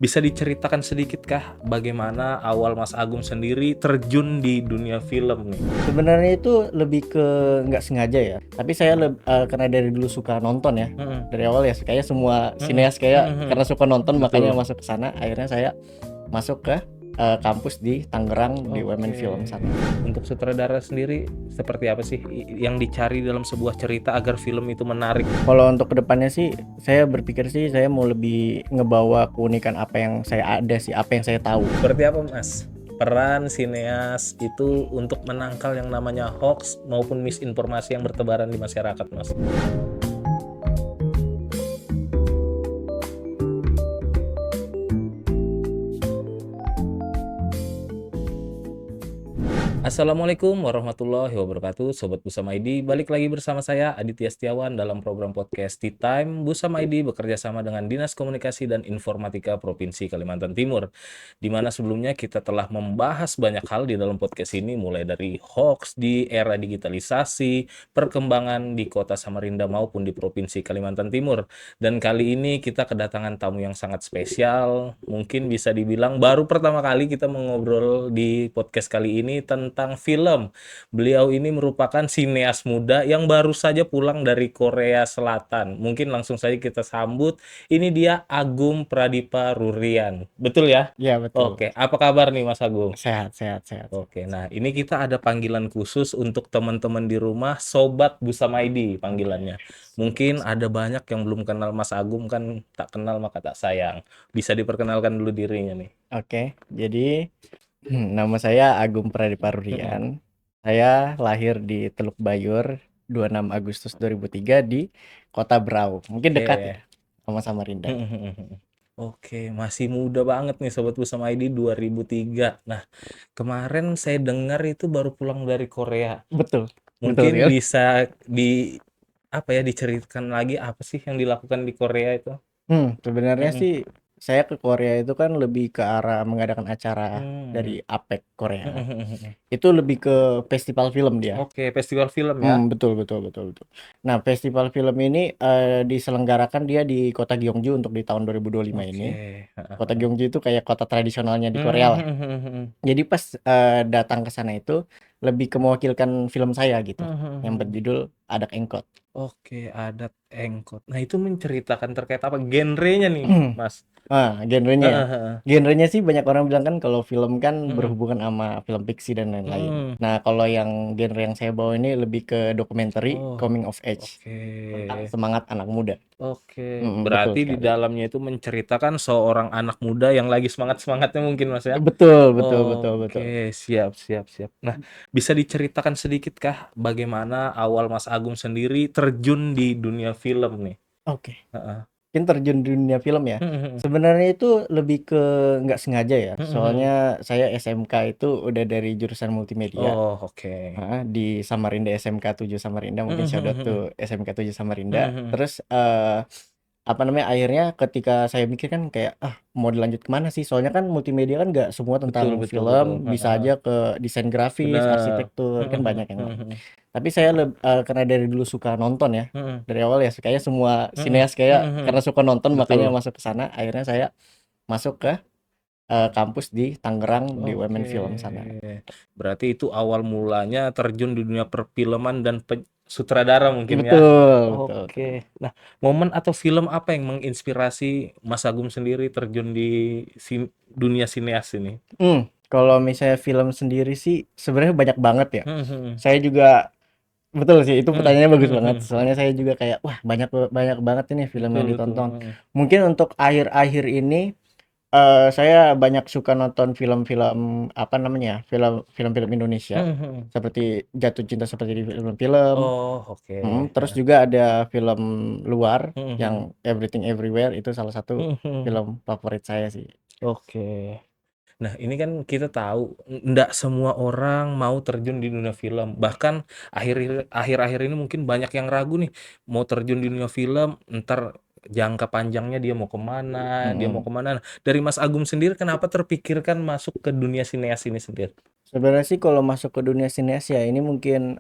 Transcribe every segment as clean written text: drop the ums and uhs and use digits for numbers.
Bisa diceritakan sedikitkah bagaimana awal Mas Agung sendiri terjun di dunia film nih? Sebenarnya itu lebih ke nggak sengaja ya, tapi saya karena dari dulu suka nonton ya, Mhm, dari awal ya kayaknya semua mhm, sineas kayak mhm, mhm. karena suka nonton makanya Betul. masuk ke sana, akhirnya saya masuk ke, kampus di Tangerang di Women Oke. Film sana. Untuk sutradara sendiri seperti apa sih yang dicari dalam sebuah cerita agar film itu menarik? Kalau untuk kedepannya sih, saya berpikir sih saya mau lebih ngebawa keunikan apa yang saya ada sih, apa yang saya tahu. Seperti apa, Mas? Peran sineas itu untuk menangkal yang namanya hoax maupun misinformasi yang bertebaran di masyarakat, Mas? Assalamualaikum warahmatullahi wabarakatuh, Sobat Busama ID. Balik lagi bersama saya, Aditya Setiawan, dalam program podcast Tea Time. Busama ID bekerja sama dengan Dinas Komunikasi dan Informatika Provinsi Kalimantan Timur. Di mana sebelumnya kita telah membahas banyak hal di dalam podcast ini, mulai dari hoax di era digitalisasi, perkembangan di kota Samarinda maupun di Provinsi Kalimantan Timur. Dan kali ini kita kedatangan tamu yang sangat spesial, mungkin bisa dibilang baru pertama kali kita mengobrol di podcast kali ini tentang film. Beliau ini merupakan sineas muda yang baru saja pulang dari Korea Selatan. Mungkin langsung saja kita sambut. Ini dia Agung Pradipa Rurian. Betul ya? Iya betul, Oke, apa kabar nih Mas Agung? sehat sehat sehat sehat. Oke, nah ini kita ada panggilan khusus untuk teman-teman di rumah, Sobat Busamaidi panggilannya. Mungkin ada banyak yang belum kenal Mas Agung, kan tak kenal maka tak sayang. Bisa diperkenalkan dulu dirinya nih. Oke, jadi nama saya Agung Pradipa Mhm. Rurian. Saya lahir di Teluk Bayur 26 Agustus 2003 di Kota Berau. Mungkin dekat ya Oke. sama Samarinda. Mhm, mhm, mhm. Oke, masih muda banget nih Sobat Busamaidi 2003. Nah, kemarin saya dengar itu baru pulang dari Korea. Betul, betul Mungkin sekali. bisa apa ya, diceritakan lagi apa sih yang dilakukan di Korea itu? Sebenarnya Mhm. sih saya ke Korea itu kan lebih ke arah mengadakan acara dari Mmm. APEC Korea. Mhm, mhm, mhm. Itu lebih ke festival film dia. Oke, festival film ya? Betul betul betul betul. Nah, festival film ini, diselenggarakan dia di kota Gyeongju untuk di tahun 2025 Oke, ini. heeh, Kota heeh. Gyeongju itu kayak kota tradisionalnya di Korea Mmm, lah. mhm, mhm, mhm. Jadi pas, datang ke sana itu lebih ke mewakilkan film saya gitu, Mhm, mhm, yang mhm. berjudul Adak Engkot. Oke, adat engkot. Nah, itu menceritakan terkait apa? Genrenya nih, Mas? Genrenya ya? Heeh, heeh. Genrenya sih banyak orang bilang kan kalau film kan Mhm, berhubungan sama film fiksi dan lain-lain. mhm. Nah, kalau yang genre yang saya bawa ini lebih ke documentary Oh, coming of age, oke. tentang semangat anak muda. Oke, Betul berarti di sekali. dalamnya itu menceritakan seorang anak muda yang lagi semangat-semangatnya mungkin, Mas, ya? Betul betul betul betul. Oke, siap, siap, siap. Nah, bisa diceritakan sedikitkah bagaimana awal Mas Agung sendiri terjun di dunia film nih? Oke, Heeh. mungkin terjun di dunia film ya. Mhm, mhm. Sebenarnya itu lebih ke nggak sengaja ya, Mhm, mhm. soalnya saya SMK itu udah dari jurusan multimedia. Oh, oke. Heeh, di Samarinda SMK 7 Samarinda, Mhm, mungkin shout mhm, out mhm. to SMK 7 Mhm, Samarinda. mhm. Terus, apa namanya, akhirnya ketika saya mikir kan kayak, "Ah, mau dilanjut kemana sih?" Soalnya kan multimedia kan nggak semua Betul, tentang betul, betul. film, Heeh, bisa heeh. aja ke desain grafis, Bener. arsitektur, Mhm, kan mhm, banyak yang mhm, lain. mhm. Tapi saya karena dari dulu suka nonton ya, Mhm, dari awal ya kayaknya semua mhm, sineas kayak mhm, mhm. karena suka nonton makanya Betul. masuk ke sana, akhirnya saya masuk ke, kampus di Tangerang di Oke. Women Film sana. Berarti itu awal mulanya terjun di dunia perfilman dan sutradara mungkin ya? Betul betul betul. Oke. Nah, momen atau film apa yang menginspirasi Mas Agung sendiri terjun di dunia sineas ini? Kalau misalnya film sendiri sih sebenarnya banyak banget ya. Mhm, mhm. Saya juga betul sih itu Mhm, pertanyaannya bagus mhm, banget. mhm. Soalnya saya juga kayak wah banyak banyak banget ini film Betul, yang betul. ditonton. Mhm. Mungkin untuk akhir-akhir ini saya banyak suka nonton film-film apa namanya? Film-film Indonesia Mhm, mhm. seperti Jatuh Cinta Seperti di Film-film. Oh, oke. Terus juga ada film luar Mhm, mhm. yang Everything Everywhere itu salah satu Mhm, mhm. film favorit saya sih. Oke. Nah, ini kan kita tahu nggak semua orang mau terjun di dunia film. Bahkan akhir-akhir ini mungkin banyak yang ragu nih, mau terjun di dunia film, entar jangka panjangnya dia mau Mhm. kemana. Nah, dari Mas Agung sendiri kenapa terpikirkan masuk ke dunia sineas ini sendiri? Sebenarnya sih kalau masuk ke dunia sineas ya ini mungkin,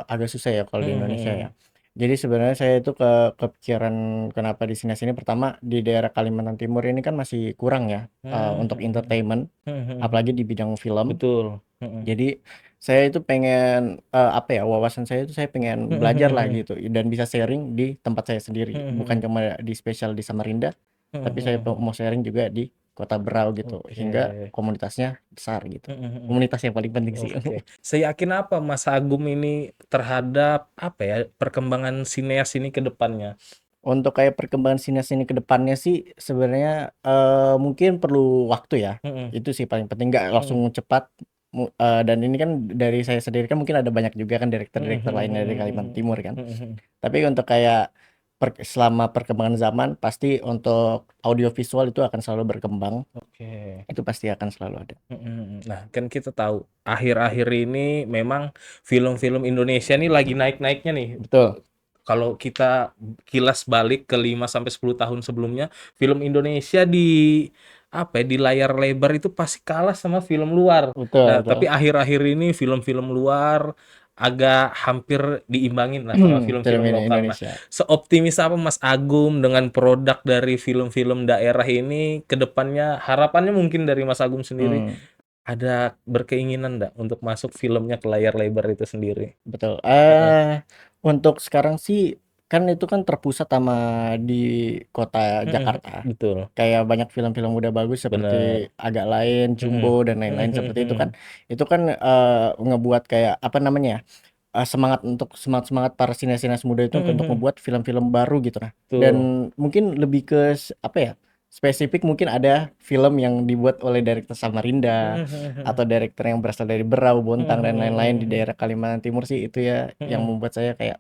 agak susah ya kalau Mhm, di mhm, Indonesia ya. mhm. Jadi sebenarnya saya itu kepikiran kenapa destinasi ini, pertama di daerah Kalimantan Timur ini kan masih kurang ya, Hmm, untuk entertainment, hmm, hmm, hmm. apalagi di bidang film. Betul. Hmm, Jadi saya itu pengen, apa ya, wawasan saya itu saya pengen hmm, belajar lah hmm, gitu dan bisa sharing di tempat saya sendiri. hmm, Bukan hmm, cuma di spesial di Samarinda, hmm, tapi hmm, saya hmm. mau sharing juga di Kota Berau gitu, hingga Oke. komunitasnya besar gitu. Hmm, hmm, hmm. Komunitas yang paling penting sih. Oke. Seyakin apa Mas Agung ini terhadap apa ya perkembangan sineas ini ke depannya? Untuk kayak perkembangan sineas ini ke depannya sih sebenarnya, mungkin perlu waktu ya. Hmm, Itu sih paling penting, nggak hmm, langsung cepat. Dan ini kan dari saya sendiri kan mungkin ada banyak juga kan hmm, direktur-direktur hmm, lain dari hmm, Kalimantan Timur kan. hmm, hmm. Tapi untuk kayak selama perkembangan zaman pasti untuk audiovisual itu akan selalu berkembang. Oke. Itu pasti akan selalu ada. Hmm. Nah, kan kita tahu akhir-akhir ini memang film-film Indonesia nih lagi naik-naiknya nih. Betul, Kalau kita kilas balik ke 5 sampai 10 tahun sebelumnya, film Indonesia di apa ya, di layar lebar itu pasti kalah sama film luar. betul, Nah, betul. tapi akhir-akhir ini film-film luar agak hampir diimbangin lah sama Film film-film ini lokal. Nah, Indonesia. seoptimis apa Mas Agung dengan produk dari film-film daerah ini ke depannya? Harapannya mungkin dari Mas Agung sendiri Hmm, ada berkeinginan nggak untuk masuk filmnya ke layar lebar itu sendiri? betul. Heeh. Untuk sekarang sih kan itu kan terpusat sama di kota Mhm, Jakarta. betul. Kayak banyak film-film udah bagus seperti Bener. Agak Lain, Mhm. Jumbo dan Mhm, lain-lain mhm, seperti mhm. itu kan ngebuat kayak apa namanya ya, semangat untuk semangat para sineas-sineas muda itu Mhm, untuk mhm. membuat film-film baru gitu nah. Betul. Dan mungkin lebih ke apa ya, spesifik mungkin ada film yang dibuat oleh direktur Samarinda Mhm, mhm, atau mhm. direktur yang berasal dari Berau, Mhm, Bontang dan mhm, lain-lain mhm, di mhm. daerah Kalimantan Timur sih, itu ya yang Mhm, membuat saya kayak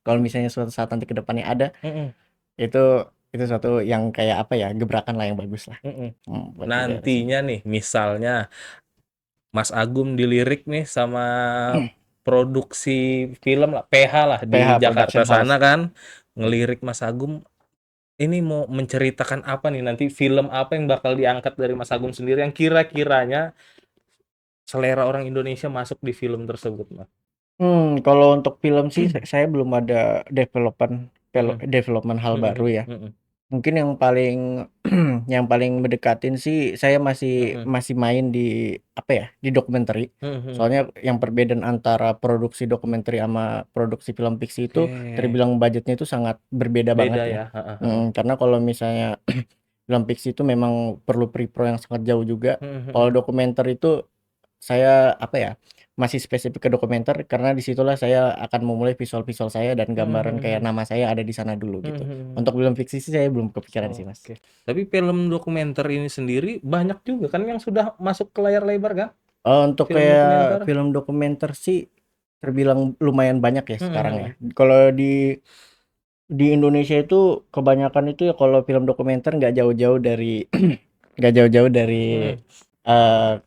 kalau misalnya suatu saat nanti ke depannya ada, mhm, itu suatu yang kayak apa ya, gebrakan lah yang bagus lah, mhm. buat di daerah sini. Nantinya nih, misalnya Mas Agung dilirik nih sama produksi film lah, PH lah di PH Jakarta Production sana House. kan, ngelirik Mas Agung, ini mau menceritakan apa nih nanti film apa yang bakal diangkat dari Mas Agung sendiri yang kira-kiranya selera orang Indonesia masuk di film tersebut, Mas? Kalau untuk film sih saya belum ada Mhm, development hal baru mhm, ya. mhm, Mungkin yang paling yang paling mendekatin sih saya masih mhm, masih main di apa ya, di dokumenter. mhm, mhm. Soalnya yang perbedaan antara produksi dokumenter sama produksi film fiksi itu Oke, terbilang budgetnya itu sangat berbeda banget beda ya. ya, heeh, heeh. Karena kalau misalnya film fiksi itu memang perlu pre-pro yang sangat jauh juga. Mhm, Kalau mhm. dokumenter itu saya apa ya, masih spesifik ke dokumenter karena disitulah saya akan memulai visual-visual saya dan Mhm, gambaran mhm, kayak mhm. nama saya ada di sana dulu Mhm, gitu. mhm, Untuk mhm. film fiksi sih saya belum kepikiran sih, Mas. Oke. Tapi film dokumenter ini sendiri banyak juga kan yang sudah masuk ke layar lebar kan? Untuk Film kayak dokumenter? film dokumenter sih terbilang lumayan banyak ya Mhm, sekarang ya. mhm. Kalau di Indonesia itu kebanyakan itu ya kalau film dokumenter nggak jauh-jauh dari nggak jauh-jauh dari Mhm.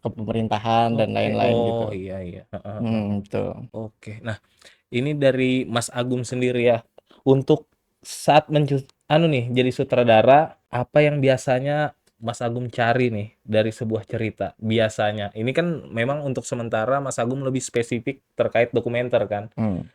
kepemerintahan dan Oke. lain-lain gitu. Oh, iya iya. Heeh, heeh. Betul. Oke. Nah, ini dari Mas Agung sendiri ya. Untuk saat anu nih jadi sutradara, apa yang biasanya Mas Agung cari nih dari sebuah cerita? Biasanya. Ini kan memang untuk sementara Mas Agung lebih spesifik terkait dokumenter kan. Mmm,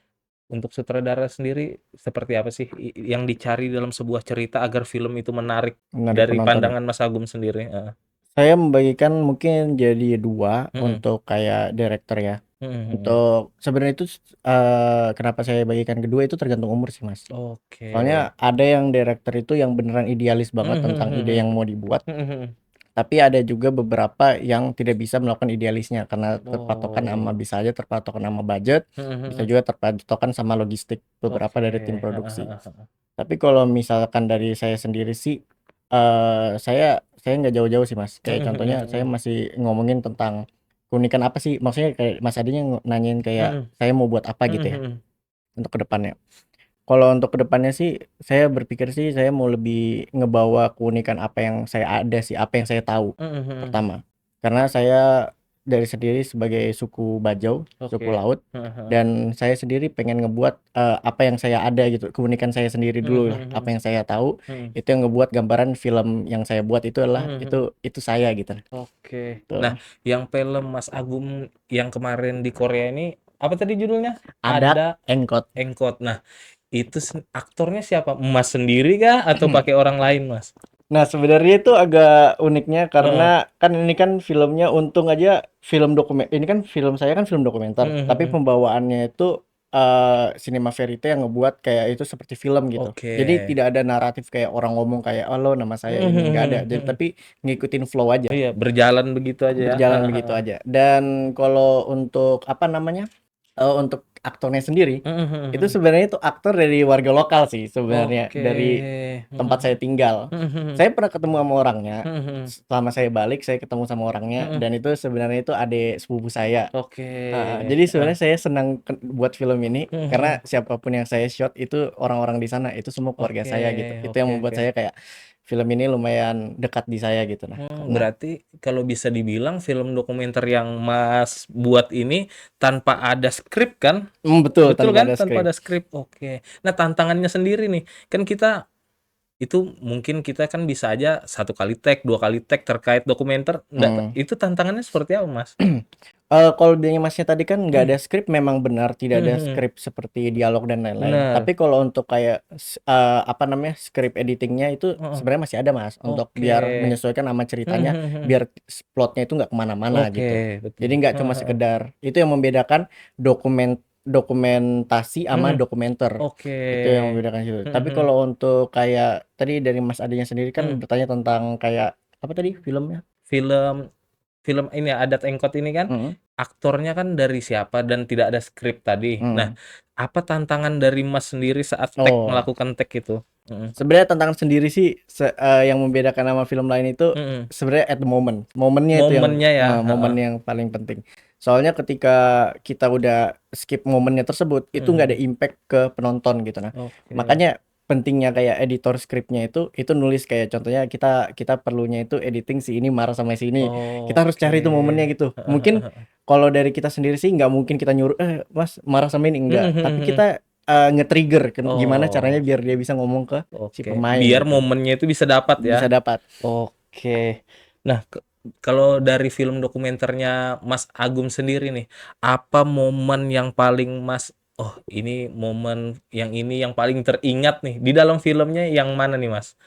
Untuk sutradara sendiri seperti apa sih yang dicari dalam sebuah cerita agar film itu menarik Menarik dari penonton ya. pandangan Mas Agung sendiri? Heeh. Saya membagikan mungkin jadi 2 Mhm, untuk kayak direktur ya. mhm, mhm. Untuk sebenarnya itu kenapa saya bagikan kedua itu tergantung umur sih, Mas. Oke. Soalnya ada yang direktur itu yang beneran idealis Mhm, banget mhm, tentang ide mhm. yang mau dibuat, Mhm, mhm. tapi ada juga beberapa yang tidak bisa melakukan idealisnya karena terpatokan sama Oh. bisa aja terpatokan sama budget, Mhm, bisa mhm. juga terpatokan sama logistik beberapa Oke. dari tim Heeh, produksi. heeh, heeh. Tapi kalau misalkan dari saya sendiri sih, saya nggak jauh-jauh sih, Mas. Mhm, Kayak mhm, contohnya saya mhm. masih ngomongin tentang keunikan apa sih, maksudnya kayak Mas tadinya nanyain kayak Mhm, saya mau buat apa mhm, gitu ya, mhm. untuk ke depannya. Kalau untuk ke depannya sih, saya berpikir sih saya mau lebih ngebawa keunikan apa yang saya ada sih, apa yang saya tahu, Mhm, mhm. pertama. Karena saya dari sendiri sebagai suku Bajau, suku Oke. laut, Heeh, heeh. dan saya sendiri pengen ngebuat, apa yang saya ada gitu, keunikan saya sendiri Mhm, dulu lah, mhm, apa mhm. yang saya tahu, Mhm. itu yang ngebuat gambaran film yang saya buat itu adalah Mhm, mhm. itu saya gitu, Oke. Nah, tuh. yang film Mas Agung yang kemarin di Korea ini apa tadi judulnya? Adak Ada Engkot. Engkot. Nah, Itu aktornya siapa? Mas sendiri kah atau pakai orang lain, Mas? Nah, sebenarnya itu agak uniknya Heeh. karena kan ini kan filmnya untung aja ini kan film saya kan film dokumenter, Mhm tapi mhm. pembawaannya itu Cinema Verite yang ngebuat kayak itu seperti film gitu. Jadi Oke. tidak ada naratif kayak orang ngomong kayak, "Halo, nama saya Mhm ini," nggak ada. mhm Jadi mhm. tapi ngikutin flow Oh aja, iya, berjalan begitu aja ya? berjalan Heeh begitu heeh. aja. Dan kalau untuk apa namanya, untuk aktornya sendiri, Mhm mhm itu mhm. sebenarnya itu aktor dari warga lokal sih sebenarnya, Oke. dari Mhm tempat saya mhm. tinggal. Mhm mhm. Saya pernah ketemu sama orangnya, Mhm mhm. selama saya balik saya ketemu sama orangnya Mhm. dan itu sebenarnya itu adik sepupu saya. Oke. Heeh, jadi Heeh. sebenarnya saya senang buat film ini Mhm karena mhm. siapapun yang saya shot itu orang-orang di sana, itu semua keluarga Oke saya gitu. Itu oke yang membuat oke. saya kayak film ini lumayan dekat di saya gitu nah, karena Berarti kalau bisa dibilang film dokumenter yang Mas buat ini tanpa ada skrip kan? betul Betul tanpa kan? ada Tanpa skrip. ada skrip. Oke. Nah, tantangannya sendiri nih, kan kita itu mungkin kita kan bisa aja satu kali tag, 2 kali tag terkait dokumenter, nggak Mhm. itu tantangannya seperti apa, Mas? Kalau bilangnya Masnya tadi kan nggak Mhm ada skrip, memang benar tidak ada mhm. skrip seperti dialog dan lain-lain. Bener. Tapi kalau untuk kayak apa namanya, skrip editingnya itu Heeh. sebenarnya masih ada, Mas, untuk Oke. biar menyesuaikan sama Mhm ceritanya, mhm mhm. biar plotnya itu nggak kemana-mana gitu. Oke, Jadi betul. nggak Heeh cuma heeh. sekedar itu yang membedakan dokumentasi sama Mhm. dokumenter, Oke. itu yang membedakan situ. Mhm Tapi mhm. kalau untuk kayak tadi dari Mas adanya sendiri kan Mhm. bertanya tentang kayak apa tadi filmnya? Film film ini Adat Engkot ini kan, Mhm aktornya kan dari siapa dan tidak ada skrip tadi. Nah, mhm. apa tantangan dari Mas sendiri saat Oh. melakukan tag itu? Mhm. Sebenarnya tantangan sendiri sih yang membedakan sama film lain itu Mhm. sebenarnya at the moment. Momennya itu yang Momennya ya? momen Heeh. yang paling penting. Soalnya ketika kita udah skip momennya tersebut, itu nggak ada Mhm. impact ke penonton gitu. Nah, Oke. makanya pentingnya kayak editor skripnya itu nulis kayak contohnya kita kita perlunya itu editing si ini marah sama si ini. Kita harus Oke. cari itu momennya gitu. Heeh heeh Mungkin heeh. kalau dari kita sendiri sih nggak mungkin kita nyuruh, Mas marah sama ini," Mhm enggak. mhm Tapi mhm. kita nge-trigger gimana caranya Oh, biar dia bisa ngomong ke si oke. pemain Biar gitu, momennya itu bisa dapat ya? bisa dapat. Oke. Nah, kalau dari film dokumenternya Mas Agum sendiri nih, apa momen yang paling Mas, "Oh, ini momen yang ini yang paling teringat nih." Di dalam filmnya yang mana nih, Mas?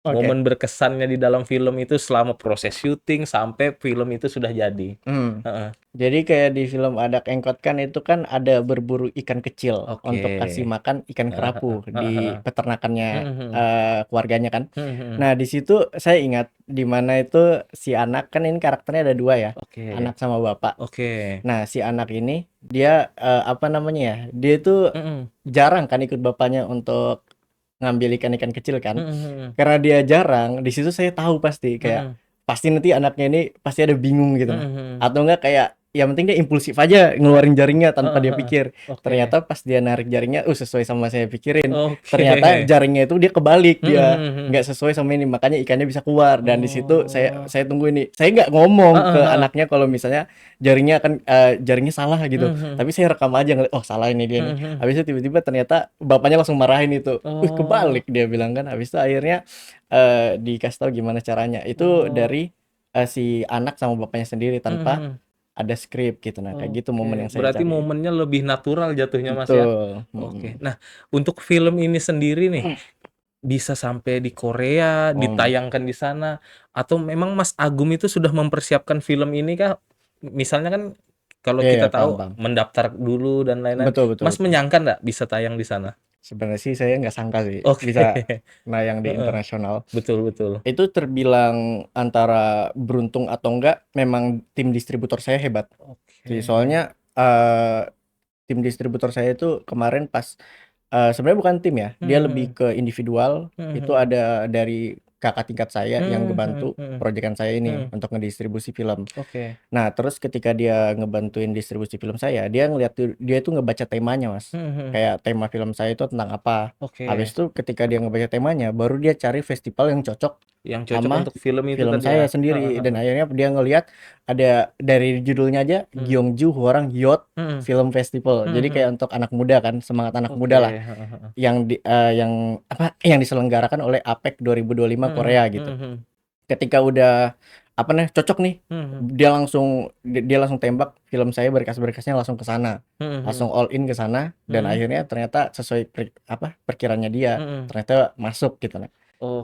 Oke, Momen berkesannya di dalam film itu selama proses syuting sampai film itu sudah jadi? mhm. Heeh. Jadi kayak di film Adak Engkot kan itu kan ada berburu ikan kecil Oke. untuk kasih makan ikan Heeh heeh. kerapu Heeh di heeh. peternakannya, Mhm mhm. keluarganya kan. Mhm mhm. Nah di situ saya ingat di mana itu si anak kan ini karakternya ada 2 ya, Oke. anak sama bapak. Oke. Nah si anak ini dia, apa namanya ya, dia itu Mhm. jarang kan ikut bapaknya untuk ngambil ikan-ikan kecil kan. Mhm mhm. Karena dia jarang, di situ saya tahu pasti kayak, Mhm. pasti nanti anaknya ini pasti ada bingung gitu Mhm nah. mhm. Atau enggak kayak, yang penting dia impulsif aja ngeluarin jaringnya tanpa Heeh dia heeh. pikir. Oke. Ternyata pas dia narik jaringnya, sesuai sama saya pikirin. Ternyata Oke. jaringnya itu dia kebalik Mhm dia, mhm nggak mhm. sesuai sama ini, makanya ikannya bisa keluar dan di situ Oh. saya tunggu ini. Saya nggak ngomong Heeh ke heeh. anaknya kalau misalnya jaringnya salah gitu, Mhm mhm. tapi saya rekam aja ngeliat, "Oh salah ini dia Mhm nih." mhm. Habis itu tiba-tiba ternyata bapaknya langsung marahin itu, Oh. kebalik," dia bilang kan. Habis itu akhirnya, dikasih tahu gimana caranya. Itu Oh. dari, si anak sama bapaknya sendiri Mhm tanpa mhm. ada skrip gitu. Nah, kayak gitu momen Oke, yang saya berarti cari. momennya lebih natural jatuhnya, Mas, ya? Betul, Oke. mhm. Nah, untuk film ini sendiri nih, bisa sampai di Korea, Mhm. ditayangkan di sana, atau memang Mas Agum itu sudah mempersiapkan film ini kah? Misalnya kan kalau Iya iya, kita paham tahu paham. mendaftar dulu dan lain-lain, Betul betul Mas betul. menyangka nggak bisa tayang di sana? Sebenarnya sih saya nggak sangka sih Oke. bisa nayang di Heeh, internasional. betul betul. Itu terbilang antara beruntung atau enggak, memang tim distributor saya hebat sih. Oke. Soalnya, tim distributor saya itu kemarin pas sebenarnya bukan tim ya, dia lebih Mhm ke individual, mhm, itu mhm ada dari kakak tingkat saya yang mhm, mhm ngebantu mhm projekan saya ini mhm, untuk ngedistribusi film. oke. Nah, terus ketika dia ngebantuin distribusi film saya, dia ngeliat dia itu ngebaca temanya, Mas. Mhm mhm, Kayak tema film saya itu tentang apa. Habis oke. itu ketika dia ngebaca temanya, baru dia cari festival yang cocok Yang cocok sama untuk film itu film tadi ya? saya Heeh sendiri. Dan heeh, akhirnya dia ngelihat ada dari judulnya aja mhm Gyeongju Hwarang Youth mhm Film Festival. mhm Jadi mhm, kayak untuk anak muda kan, semangat anak oke, muda lah heeh heeh, yang apa yang diselenggarakan oleh APEC 2025 mhm Korea mhm gitu. mhm, Ketika udah apa nih, cocok nih. Mhm. Dia langsung tembak, film saya berkas-berkasnya langsung ke sana. Mhm Langsung mhm. all in ke sana dan Mhm. akhirnya ternyata sesuai perkiraannya dia. Mhm. Ternyata masuk gitu nah.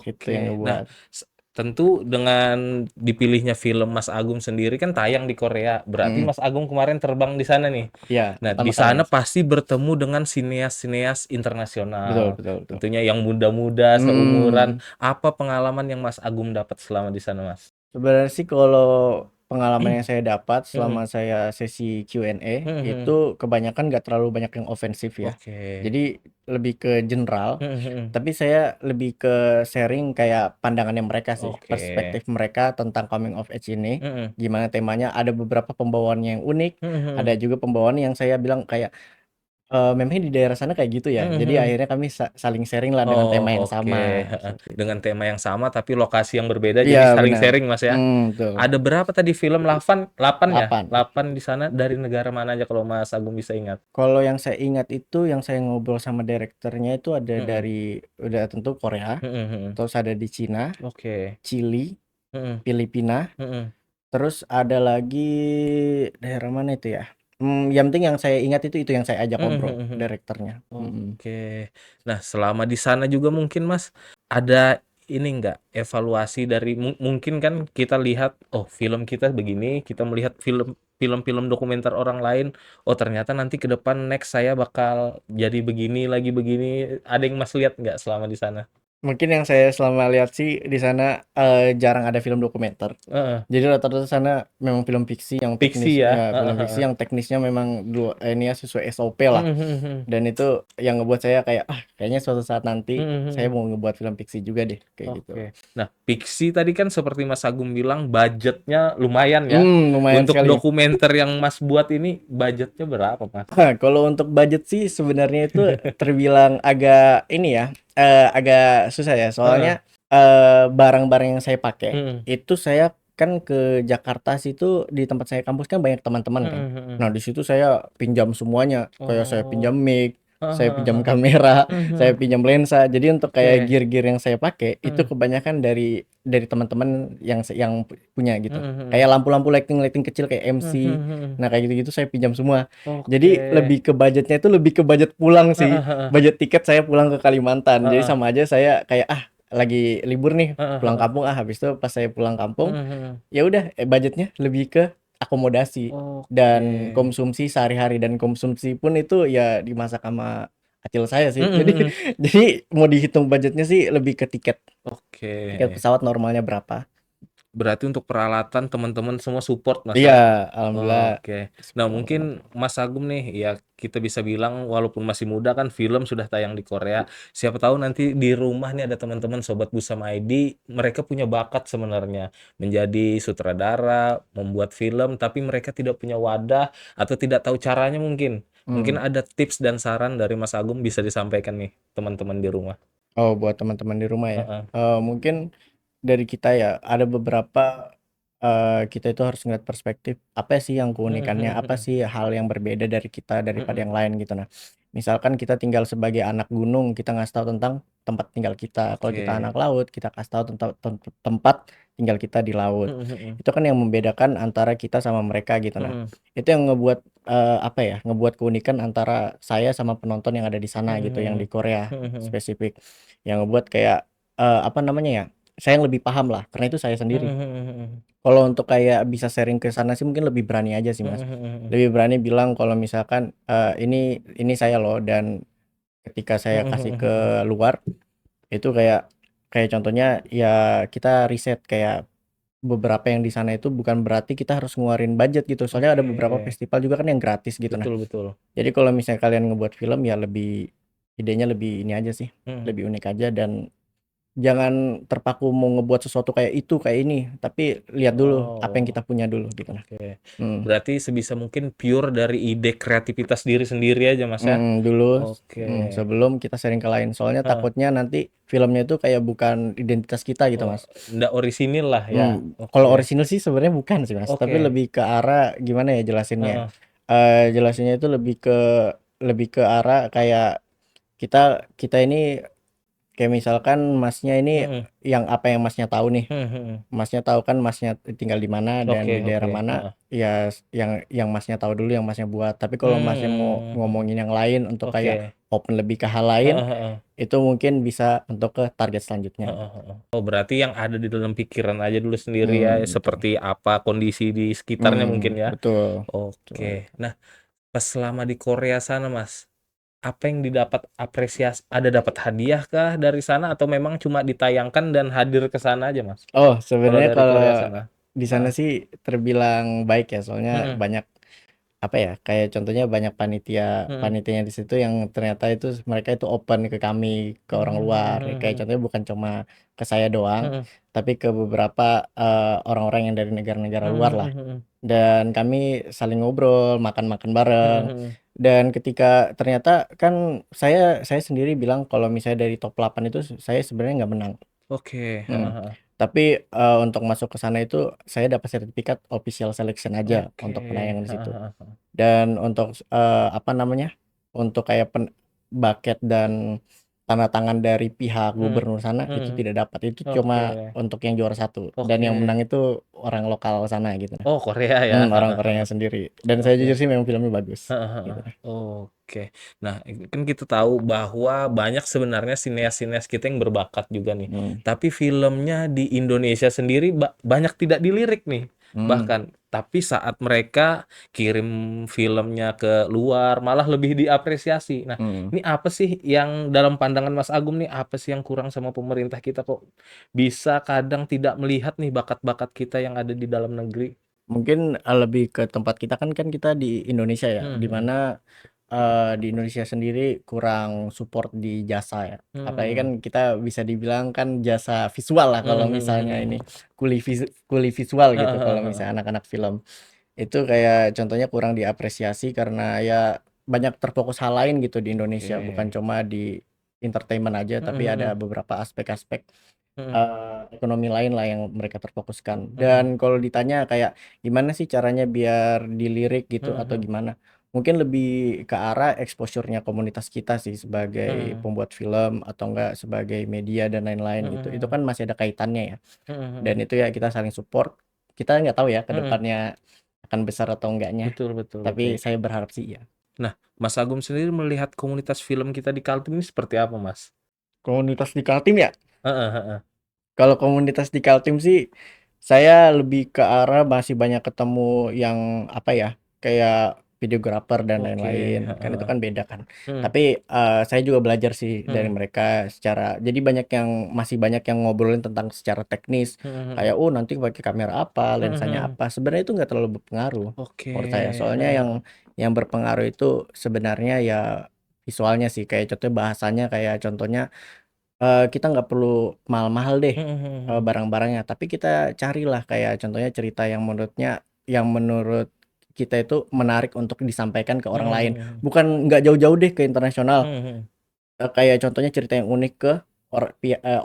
Itu yang Oke. Nah, ngebuat. tentu dengan dipilihnya film Mas Agung sendiri kan tayang di Korea. Berarti Mm-mm. Mas Agung kemarin terbang di sana nih. Iya, Nah, pertama di kali sana Mas. pasti bertemu dengan sineas-sineas Betul, internasional. betul, betul. Tentunya yang muda-muda seumuran. Hmm. Apa pengalaman yang Mas Agung dapat selama di sana, Mas? Sebenarnya sih kalau pengalaman yang saya dapat Mhm. selama saya sesi Q&A Mhm. itu kebanyakan nggak terlalu banyak yang ofensif ya. Oke. Jadi lebih ke general, Mhm mhm. tapi saya lebih ke sharing kayak pandangannya mereka sih, Oke. perspektif mereka tentang coming of age ini, Mhm. gimana temanya. Ada beberapa pembawaannya yang unik, Mhm ada mhm. juga pembawaan yang saya bilang kayak memangnya di daerah sana kayak gitu ya. Mhm Jadi mhm. akhirnya kami saling sharing lah dengan tema Oh, yang oke, sama, heeh. seperti itu. Dengan tema yang sama tapi lokasi yang berbeda Iya jadi saling benar, sharing, Mas, ya? betul. Ada berapa tadi film? 8 ya? 8. 8 di sana dari negara mana aja kalau Mas Agung bisa ingat? Kalau yang saya ingat itu, yang saya ngobrol sama direkturnya itu ada Mhm. dari udah tentu Korea, Mhm mhm. terus ada di Cina, Oke. Chili, Mhm. Filipina, Mhm. terus ada lagi daerah mana itu ya? Yang penting yang saya ingat itu yang saya ajak Mhm ngobrol mhm mhm. direkturnya. Oke. Nah, selama di sana juga mungkin Mas, ada ini enggak, evaluasi dari mungkin kan kita lihat, oh film kita begini, kita melihat film-film dokumenter orang lain, oh ternyata nanti ke depan next saya bakal jadi begini lagi begini, ada yang Mas lihat nggak selama di sana? Mungkin yang saya selama lihat sih di sana jarang ada film dokumenter. Heeh. Jadi rata-rata sana memang film fiksi yang Fiksi teknis, ya? ya Heeh film fiksi heeh. yang teknisnya memang ini ya sesuai SOP lah. Mhm mhm mhm. Dan itu yang ngebuat saya kayak kayaknya suatu saat nanti Mhm saya mhm. mau ngebuat film fiksi juga deh kayak gitu. Oke. Nah, fiksi tadi kan seperti Mas Agung bilang budgetnya lumayan ya. Lumayan Untuk sekali. dokumenter yang Mas buat ini budgetnya berapa, Mas? Kalau untuk budget sih sebenarnya itu terbilang agak ini ya, agak susah ya. Heeh. Soalnya barang-barang yang saya pakai Mhm. itu saya kan ke Jakarta situ di tempat saya kampus kan banyak teman-teman kan. Mhm mhm. Nah, di situ saya pinjam semuanya, kayak saya pinjam Oh. mic, Heeh saya heeh pinjam heeh. kamera, saya Mhm. pinjam lensa. Jadi untuk kayak Oke. gear-gear yang saya pakai itu Mhm. kebanyakan dari teman-teman yang punya gitu. Mhm mhm. Kayak lampu-lampu lighting-lighting kecil kayak Mhm MC. mhm. Nah, kayak gitu-gitu saya pinjam semua. Jadi Oke. lebih ke budgetnya itu lebih ke budget pulang sih. Heeh heeh. Budget tiket saya pulang ke Kalimantan. Jadi Heeh. sama aja saya kayak lagi libur nih Heeh pulang heeh. kampung, habis itu pas saya pulang kampung Mhm mhm. ya udah budgetnya lebih ke akomodasi Oke. dan konsumsi sehari-hari, dan konsumsi pun itu ya dimasak sama acil saya sih. Mhm Jadi mhm. jadi mau dihitung budgetnya sih lebih ke tiket Oke. pesawat normalnya berapa. Berarti untuk peralatan teman-teman semua support, Mas, Iya, ya? alhamdulillah Oke. Nah, support mungkin teman-teman. Mas Agung nih, ya kita bisa bilang walaupun masih muda kan film sudah tayang di Korea. Siapa tahu nanti di rumah nih ada teman-teman Sobat Busama ID, mereka punya bakat sebenarnya menjadi sutradara, membuat film, tapi mereka tidak punya wadah atau tidak tahu caranya mungkin. Mungkin Hmm. ada tips dan saran dari Mas Agung bisa disampaikan nih teman-teman di rumah. Oh, buat teman-teman di rumah ya. Heeh. Mungkin dari kita ya ada beberapa kita itu harus ngeliat perspektif apa sih yang Mhm keunikannya, mhm apa mhm. sih hal yang berbeda dari kita daripada Mhm. yang lain gitu. Nah, misalkan kita tinggal sebagai anak gunung, kita ngasih tahu tentang tempat tinggal kita. Kalau kita anak Oke. laut, kita kasih tahu tentang tempat tinggal kita di laut. Mhm mhm. Itu kan yang membedakan antara kita sama mereka gitu. Nah, Mhm. itu yang ngebuat apa ya? Ngebuat keunikan antara saya sama penonton yang ada di sana Mhm gitu, yang di mhm. Korea Mhm mhm. spesifik. Yang ngebuat kayak apa namanya ya? Saya yang lebih paham lah karena itu saya Mhm sendiri. mhm mhm. Kalau untuk kayak bisa sharing ke sana sih mungkin lebih berani aja sih, Mhm Mas. mhm mhm. Lebih berani bilang kalau misalkan ini saya loh, dan ketika saya Mhm kasih mhm mhm. ke luar itu kayak kayak contohnya ya kita riset kayak beberapa yang di sana itu bukan berarti kita harus ngeluarin budget gitu. Soalnya ada Oke. beberapa festival juga kan yang gratis gitu. Nah, Betul betul. jadi kalau misalnya kalian ngebuat film ya lebih idenya lebih ini aja sih, Mhm. lebih unik aja, dan jangan terpaku mau ngebuat sesuatu kayak itu, kayak ini, tapi lihat dulu apa yang Oh, kita punya dulu gitu. Nah, oke. mhm, Berarti sebisa mungkin pure dari ide kreativitas diri sendiri aja, Mas, ya? dulu, Oke. sebelum kita sharing ke lain. Soalnya Heeh. takutnya nanti filmnya itu kayak bukan identitas kita gitu, Oh, Mas. nggak orisinil lah ya? Kalau Oke. orisinil sih sebenarnya bukan sih, Mas, tapi Oke. lebih ke arah gimana ya jelasinnya, Heeh. jelasinnya itu lebih ke arah kayak kita kita ini kayak misalkan Masnya ini Mhm, yang apa yang Masnya tahu nih. mhm mhm. Masnya tahu kan Masnya tinggal di mana dan Oke di daerah oke, mana, heeh. ya yang Masnya tahu dulu yang Masnya buat. Tapi kalau Masnya mau Mmm, mhm. ngomongin yang lain untuk kayak Oke. open lebih ke hal lain, Heeh heeh. itu mungkin bisa untuk ke target selanjutnya Heeh gitu. heeh. Oh, berarti yang ada di dalam pikiran aja dulu sendiri ya, Betul. seperti apa kondisi di sekitarnya mungkin ya? Betul. Betul Oke. itu. Nah, pas selama di Korea sana, Mas, apa yang didapat ada dapat hadiah kah dari sana atau memang cuma ditayangkan dan hadir ke sana aja, Mas? Oh, Kalau sebenarnya dari Korea kalau sana? di sana Heeh. sih terbilang baik ya, soalnya Mhm, banyak apa ya, kayak contohnya banyak panitia mhm. panitianya di situ yang ternyata itu mereka itu open ke kami, ke orang Mmm, luar. mhm Kayak mhm. contohnya bukan cuma ke saya doang, Mhm. tapi ke beberapa orang-orang yang dari negara-negara Mhm luar mhm lah. mhm. Dan kami saling ngobrol, makan-makan bareng. Mhm mhm. Dan ketika ternyata kan saya sendiri bilang kalau misalnya dari top 8 itu saya sebenarnya nggak menang. Oke, heeh Mhm. heeh. Tapi, untuk masuk ke sana itu saya dapat sertifikat official selection aja Oke, untuk penayangan di heeh situ. heeh heeh. Dan untuk, apa namanya, untuk kayak bucket dan tanda tangan dari pihak Mhm, gubernur sana itu mhm. tidak dapat, itu cuma Oke untuk yang juara satu dan yang oke. menang itu orang lokal sana gitu nah. Oh, Korea ya? Orang Heeh Koreanya heeh. sendiri dan saya Oke. jujur sih memang filmnya bagus, Heeh heeh. gitu. Oke. Nah, kan kita tahu bahwa banyak sebenarnya sineas-sineas kita yang berbakat juga nih. Mmm, Tapi filmnya di Indonesia sendiri banyak tidak dilirik nih. mhm, Bahkan, tapi saat mereka kirim filmnya ke luar, malah lebih diapresiasi. Nah, mhm. ini apa sih yang dalam pandangan Mas Agung nih, apa sih yang kurang sama pemerintah kita kok bisa kadang tidak melihat nih bakat-bakat kita yang ada di dalam negeri? Mungkin, lebih ke tempat kita kan kita di Indonesia ya, Mhm di mhm. mana, di Indonesia sendiri kurang support di jasa ya. Apalagi kan Mhm. kita bisa dibilang kan jasa visual lah Mhm kalau mhm misalnya mhm. ini, kuli visual Heeh gitu heeh kalau heeh. misalnya anak-anak film. Itu kayak contohnya kurang diapresiasi karena ya banyak terfokus hal lain gitu di Indonesia, bukan Oke. cuma di entertainment aja, Mhm tapi ada mhm. beberapa aspek-aspek Mhm. Ekonomi lain lah yang mereka terfokuskan. Mhm. Dan kalau ditanya kayak gimana sih caranya biar dilirik gitu Mhm atau mhm. gimana, mungkin lebih ke arah exposure-nya komunitas kita sih sebagai Mhm. pembuat film atau enggak sebagai media dan lain-lain Mhm gitu. Itu mhm. kan masih ada kaitannya ya, Mhm dan mhm. itu ya kita saling support. Kita nggak tahu ya ke Mhm. depannya akan besar atau enggaknya, Betul betul betul. tapi saya berharap sih ya. Nah, Mas Agung sendiri melihat komunitas film kita di Kaltim ini seperti apa, Mas? Komunitas di Kaltim ya? Heeh heeh. Kalau komunitas di Kaltim sih, saya lebih ke arah masih banyak ketemu yang, apa ya, kayak videographer dan Oke, lain-lain, kan itu heeh. kan beda kan. Mhm. Tapi, saya juga belajar sih dari Mhm. mereka jadi masih banyak yang ngobrolin tentang secara teknis, Mhm mhm. kayak, "Oh nanti pakai kamera apa, Mhm lensanya mhm. apa." Sebenarnya itu nggak terlalu berpengaruh Oke, menurut saya, soalnya heeh heeh. yang berpengaruh itu sebenarnya ya visualnya sih, kayak contohnya bahasanya, kayak contohnya kita nggak perlu mahal-mahal deh, Mhm mhm mhm. barang-barangnya, tapi kita carilah kayak contohnya cerita yang menurut kita itu menarik untuk disampaikan ke Mhm orang mhm lain. mhm. Bukan nggak jauh-jauh deh ke internasional. Mhm mhm. Kayak contohnya cerita yang unik ke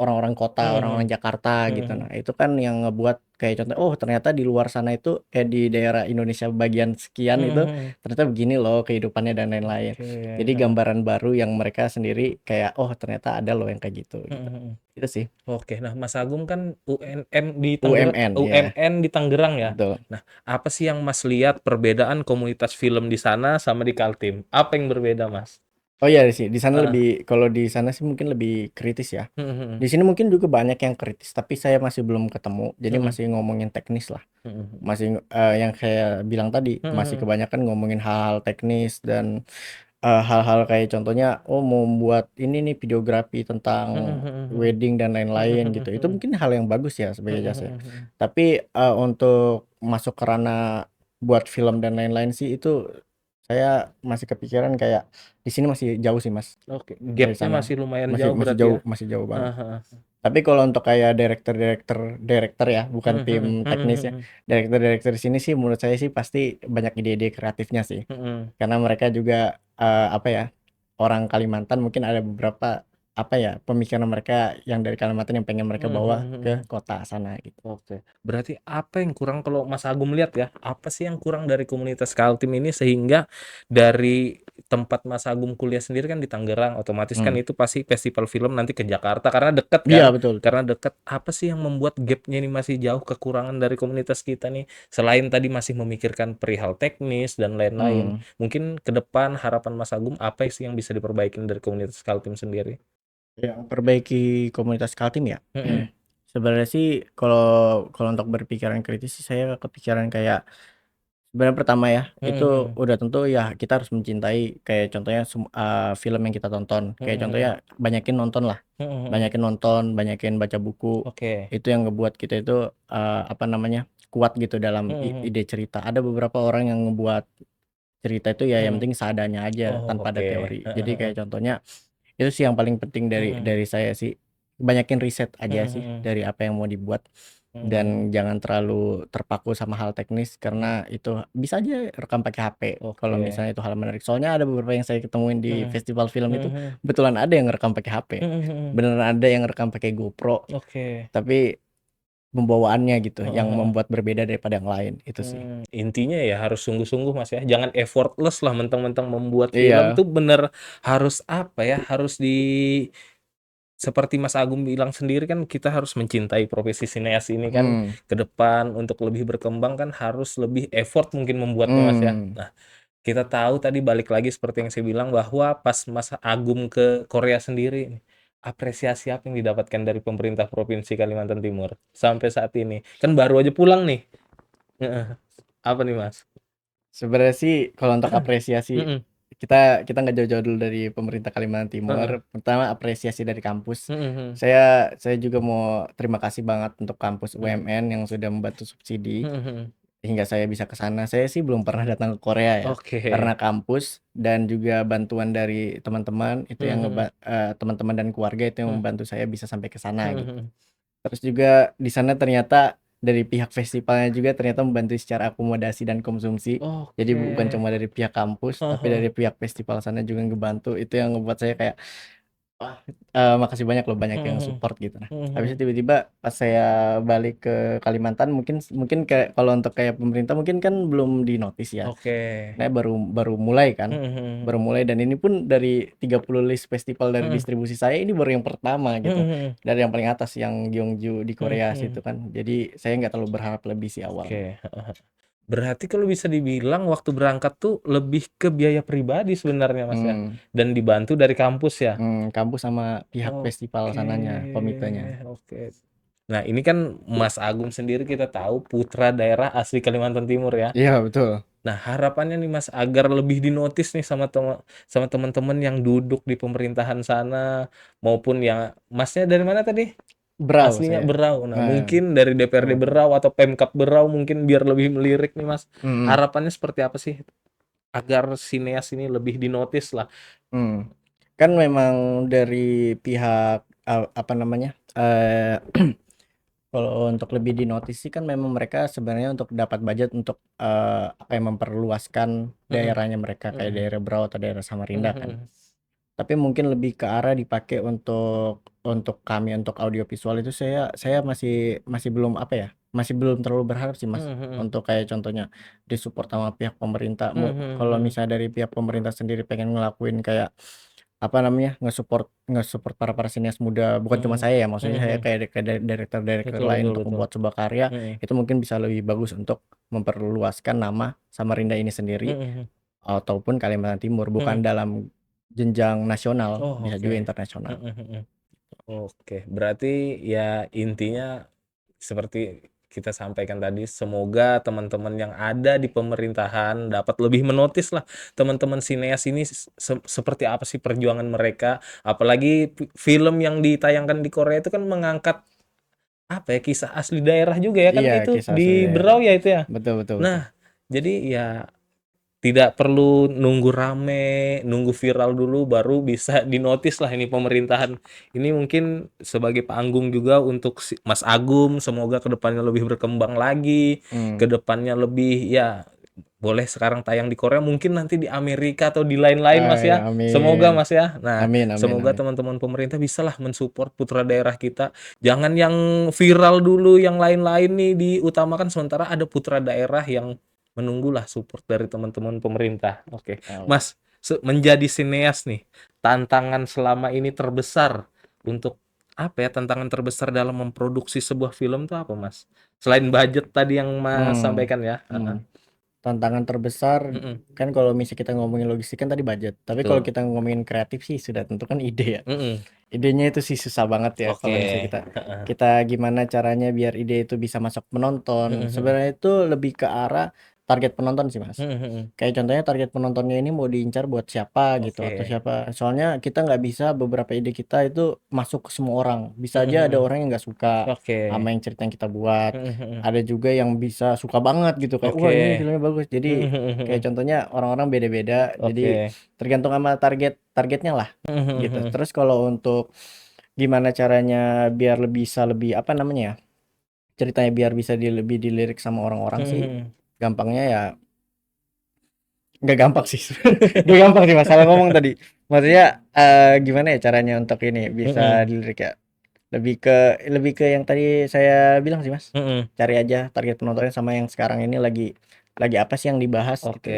orang-orang kota, Mhm orang-orang mhm. Jakarta Mhm gitu. Nah, mhm. itu kan yang ngebuat kayak contoh, oh ternyata di luar sana itu di daerah Indonesia bagian sekian Mhm itu mhm. ternyata begini loh kehidupannya dan lain-lain. Oke, Jadi heeh. gambaran baru yang mereka sendiri kayak, oh ternyata ada loh yang kayak gitu, Mhm gitu. mhm. Itu sih. Oke, nah Mas Agung kan UMN ya, UMN di Tangerang ya. betul. Nah, apa sih yang Mas lihat perbedaan komunitas film di sana sama di Kaltim? Apa yang berbeda, Mas? Oh iya sih, di sana Heeh. lebih kalau di sana sih mungkin lebih kritis ya. Mhm Di mhm. sini mungkin juga banyak yang kritis, tapi saya masih belum ketemu, jadi Mhm. masih ngomongin teknis lah. Mhm mhm. Masih, yang saya bilang tadi, Mhm masih mhm. kebanyakan ngomongin hal-hal teknis dan, hal-hal kayak contohnya, oh mau membuat ini nih videografi Mhm tentang mhm mhm. wedding dan Mhm lain-lain mhm gitu. Itu mhm. mungkin hal yang bagus ya sebagai Mhm jasa. mhm mhm. Tapi, untuk masuk ke ranah buat film dan lain-lain sih itu saya masih kepikiran kayak di sini masih jauh sih, Mas, Oke, dari gapnya sana. masih lumayan Masih jauh berarti ya? masih jauh banget. Heeh heeh. Tapi kalau untuk kayak direktur ya, bukan Mhm mhm. tim Mhm teknis ya. mhm. Direktur-direktur di sini sih menurut saya sih pasti banyak ide-ide kreatifnya sih. Mhm. Karena mereka juga, apa ya, orang Kalimantan mungkin ada beberapa, apa ya, pemikiran mereka yang dari Kalimantan yang pengen mereka Mhm mhm bawa ke mhm. kota sana gitu. Oke, berarti apa yang kurang kalau Mas Agung lihat ya, apa sih yang kurang dari komunitas Kaltim ini sehingga dari tempat Mas Agung kuliah sendiri kan di Tangerang, otomatis kan Mmm. itu pasti festival film nanti ke Jakarta karena deket kan, Iya betul betul. karena deket. Apa sih yang membuat gap-nya ini masih jauh, kekurangan dari komunitas kita nih? Selain tadi masih memikirkan perihal teknis dan lain-lain, Mmm. mungkin ke depan harapan Mas Agung apa sih yang bisa diperbaikin dari komunitas Kaltim sendiri? Yang perbaiki komunitas Kaltim ya? Mhm, Sebenarnya sih kalau untuk berpikiran kritis sih saya kepikiran kayak sebenarnya pertama ya, mhm itu mhm, udah tentu ya kita harus mencintai kayak contohnya film yang kita tonton. mhm Kayak contohnya mhm, banyakin nonton lah, mhm mhm. banyakin nonton, banyakin baca buku. Oke, Itu yang ngebuat kita itu, apa namanya, kuat gitu dalam mhm mhm, ide cerita. Ada beberapa orang yang ngebuat cerita itu ya yang mhm. penting seadanya aja Oh, tanpa ada oke. teori. Heeh Jadi kayak heeh. contohnya itu sih yang paling penting dari Mhm. dari saya sih. Banyakin riset Mhm aja sih mhm. dari apa yang mau dibuat Mhm mhm. dan jangan terlalu terpaku sama hal teknis Mhm. karena itu bisa aja rekam pakai HP kalau Oke. misalnya itu hal menarik. Soalnya ada beberapa yang saya ketemuin di Mhm. festival film Mhm itu mhm. kebetulan ada yang ngerekam pakai HP. Mhm mhm. Beneran ada yang ngerekam pakai GoPro, Oke. tapi pembawaannya gitu Heeh yang heeh. membuat berbeda daripada yang lain, itu sih. Intinya ya harus sungguh-sungguh, Mas, ya. Jangan effortless lah mentang-mentang membuat film Iya, tuh bener harus apa ya, harus seperti Mas Agung bilang sendiri kan kita harus mencintai profesi sineas ini kan mhm, ke depan untuk lebih berkembang kan harus lebih effort mungkin membuatnya, Mas, ya. mmm, Nah, kita tahu tadi balik lagi seperti yang saya bilang bahwa pas Mas Agung ke Korea sendiri, apresiasi apa yang didapatkan dari pemerintah Provinsi Kalimantan Timur sampai saat ini? Kan baru aja pulang nih. Heeh. Apa nih, Mas? sebenarnya sih kalau untuk apresiasi Mhm, kita kita nggak jauh-jauh dulu dari pemerintah Kalimantan Timur. heeh. Pertama apresiasi dari kampus. Mhm mhm. Saya juga mau terima kasih banget untuk kampus Mhm. UMN yang sudah membantu subsidi Mhm mhm. hingga saya bisa ke sana. Saya sih belum pernah datang ke Korea ya, Oke. karena kampus dan juga bantuan dari teman-teman itu Mhm yang mhm. teman-teman dan keluarga itu yang Mmm. membantu saya bisa sampai ke sana Mhm gitu. mhm. Terus juga di sana ternyata dari pihak festivalnya juga ternyata membantu secara akomodasi dan konsumsi. Jadi Oke. bukan cuma dari pihak kampus, Heeh tapi heeh. dari pihak festival sana juga ngebantu. Itu yang ngebuat saya kayak, wah, makasih banyak loh, banyak Mhm yang mhm. support gitu. Nah, Mhm habis mhm. itu tiba-tiba pas saya balik ke Kalimantan mungkin mungkin kayak kalau untuk kayak pemerintah mungkin kan belum di-notice ya. Oke. Karena baru baru mulai kan, Mhm mhm baru mhm. mulai dan ini pun dari 30 list festival dari Mhm. distribusi saya ini baru yang pertama Mhm gitu. mhm. Dari yang paling atas yang Gyeongju di Mhm Korea situ mhm. kan. Jadi saya nggak terlalu berharap lebih sih awalnya. Oke, heeh heeh. Berarti kalau bisa dibilang waktu berangkat tuh lebih ke biaya pribadi sebenarnya, Mas, ya? Mmm, Dan dibantu dari kampus ya? kampus sama pihak festival Oke, sananya, komitenya. oke. Nah, ini kan Mas Agung sendiri kita tahu putra daerah asli Kalimantan Timur ya. Iya betul. Nah, harapannya nih Mas agar lebih dinotis nih sama teman-teman yang duduk di pemerintahan sana maupun yang Masnya dari mana tadi? Berau Aslinya saya. Berau. Nah, Nah, mungkin dari DPRD Kalimantan. Berau atau Pemkab Berau mungkin biar lebih melirik nih Mas. Mhm, Harapannya seperti apa sih agar sineas ini lebih dinotis lah? mhm. Kan memang dari pihak, apa namanya, kalau untuk lebih di-notice sih kan memang mereka sebenarnya untuk dapat budget untuk, apa ya, memperluaskan Mhm, daerahnya mereka kayak mhm, daerah Berau atau daerah mhm Samarinda kan. mhm, Tapi mungkin lebih ke arah dipakai untuk kami, untuk audiovisual itu saya masih masih belum, apa ya, masih belum terlalu berharap sih, Mas. mhm mhm, Untuk kayak contohnya di-support sama pihak pemerintah. mhm mhm, Kalau mhm, misalnya dari pihak pemerintah sendiri pengen ngelakuin kayak, apa namanya, nge-support para sinias muda, bukan cuma mhm, saya ya, maksudnya mhm saya mhm. kayak director-director Betul lain betul untuk betul. membuat sebuah karya, Mhm, itu mungkin bisa lebih bagus untuk memperluaskan nama Samarinda ini sendiri. mhm mhm, Ataupun Kalimantan Timur, bukan mhm. dalam jenjang nasional, Oh, bisa oke. juga internasional. Mhm mhm. Oke, berarti ya intinya seperti kita sampaikan tadi, semoga teman-teman yang ada di pemerintahan dapat lebih menotis lah teman-teman sineas ini seperti apa sih perjuangan mereka. Apalagi film yang ditayangkan di Korea itu kan mengangkat apa ya, kisah asli daerah juga ya kan Iya, itu kisah asli di daerah. Berau ya itu ya? Betul betul betul. Nah, jadi ya tidak perlu nunggu rame, nunggu viral dulu baru bisa dinotis lah ini pemerintahan. Ini mungkin sebagai panggung juga untuk Mas Agung, semoga kedepannya lebih berkembang lagi, Mmm, kedepannya lebih ya boleh sekarang tayang di Korea, mungkin nanti di Amerika atau di lain-lain Mas Ya, ya. Semoga amin. Mas ya. Nah, Amin, amin, semoga amin. teman-teman pemerintah bisalah mensupport putra daerah kita. Jangan yang viral dulu, yang lain-lain nih diutamakan sementara ada putra daerah yang menunggulah support dari teman-teman pemerintah. Oke. Oh. Mas, menjadi sineas nih, tantangan selama ini terbesar untuk apa ya? Tantangan terbesar dalam memproduksi sebuah film tuh apa, Mas? Selain budget tadi yang Mas Hmm. sampaikan ya. Heeh. Hmm. Tantangan terbesar Mm-mm. kan kalau misalnya kita ngomongin logistik kan tadi budget. Tapi kalau Betul. kita ngomongin kreatif sih sudah tentu kan ide ya. Mm-mm. Idenya itu sih susah banget ya Oke. kalau misalnya kita Heeh. kita gimana caranya biar ide itu bisa masuk penonton. Mm-mm. Sebenarnya itu lebih ke arah target penonton sih, Mas. Mm-mm. Kayak contohnya target penontonnya ini mau diincar buat siapa gitu atau Oke. siapa. Soalnya kita nggak bisa beberapa ide kita itu masuk ke semua orang. Bisa aja ada Mm-mm. orang yang nggak suka sama Oke. yang cerita yang kita buat. Mm-mm. Ada juga yang bisa suka banget gitu kayak wah ini Oke. filmnya bagus. Jadi kayak Mm-mm. contohnya orang-orang beda-beda. Jadi Oke. tergantung sama targetnya lah gitu. Mm-mm. Terus kalau untuk gimana caranya biar bisa lebih apa namanya ya, ceritanya biar bisa lebih dilirik sama orang-orang sih, Mm-mm. gampangnya ya nggak gampang sih. Nggak gampang sih masalah ngomong tadi. Maksudnya gimana ya caranya untuk ini bisa Mm-mm. dilirik ya, lebih ke yang tadi saya bilang sih mas, Mm-mm. cari aja target penontonnya sama yang sekarang ini lagi apa sih yang dibahas gitu. Oke.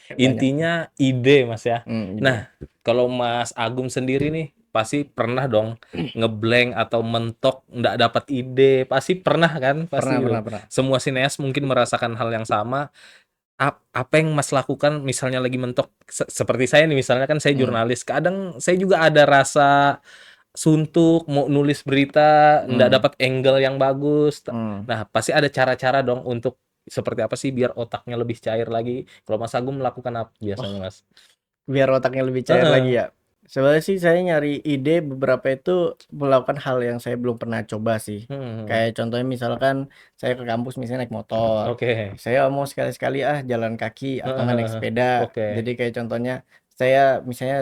Kayak banyak tuh. Intinya ide, Mas ya. Ide. Nah, kalau Mas Agung sendiri nih pasti pernah dong ngeblank atau mentok nggak dapat ide, pasti pernah kan? Pernah, Pasti pernah, gitu. pernah. Semua sineas mungkin merasakan hal yang sama. Apa yang Mas lakukan misalnya lagi mentok seperti saya nih misalnya kan saya Hmm, jurnalis, kadang saya juga ada rasa suntuk mau nulis berita nggak hmm, dapat angle yang bagus. hmm. Nah, pasti ada cara-cara dong untuk seperti apa sih biar otaknya lebih cair lagi. Kalau Mas Agung melakukan apa biasanya, Mas? Biar otaknya lebih cair lagi Heeh. ya. Sebenarnya sih saya nyari ide beberapa itu melakukan hal yang saya belum pernah coba sih. Mhm. Kayak contohnya misalkan saya ke kampus misalnya naik motor. Oke. Saya mau sekali-sekali jalan kaki atau Heeh nggak naik heeh. sepeda. Oke. Jadi kayak contohnya saya misalnya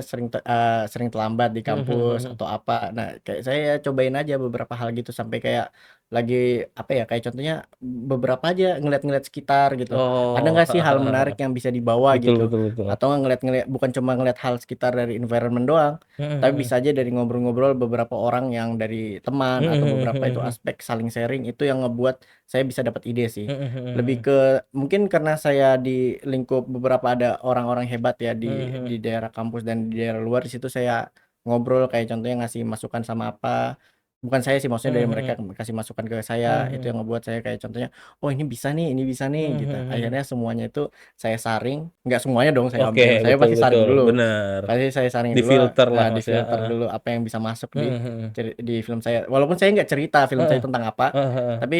sering terlambat di Mhm kampus mhm. atau apa. Nah, kayak saya cobain aja beberapa hal gitu sampai kayak lagi apa ya kayak contohnya beberapa aja ngeliat-ngeliat sekitar gitu. Ada Oh, nggak sih heeh hal heeh heeh. menarik yang bisa dibawa Betul gitu? betul betul. Atau nggak ngeliat-ngeliat bukan cuma ngeliat hal sekitar dari environment doang, Mhm tapi mhm. bisa aja dari ngobrol-ngobrol beberapa orang yang dari teman Mhm atau mhm beberapa itu mhm. aspek saling sharing itu yang ngebuat saya bisa dapat ide sih. Mhm mhm Lebih mhm. ke mungkin karena saya di lingkup beberapa ada orang-orang hebat ya Mhm di mhm. daerah kampus dan di daerah luar, di situ saya ngobrol kayak contohnya ngasih masukan sama apa, bukan saya sih maksudnya dari Mhm mereka mhm. kasih masukan ke saya, itu Mhm yang ngebuat saya kayak contohnya, "Oh ini bisa nih," mhm. gitu. Mhm mhm. Akhirnya semuanya itu saya saring, nggak semuanya dong saya Oke, ambil, saya betul pasti saring betul, dulu. bener. Pasti saya saring dulu, Difilter lah, Mas, ya, difilter heeh. dulu apa yang bisa masuk Mhm mhm. di film saya. Walaupun saya nggak cerita film saya Heeh. tentang apa, Heeh heeh. tapi,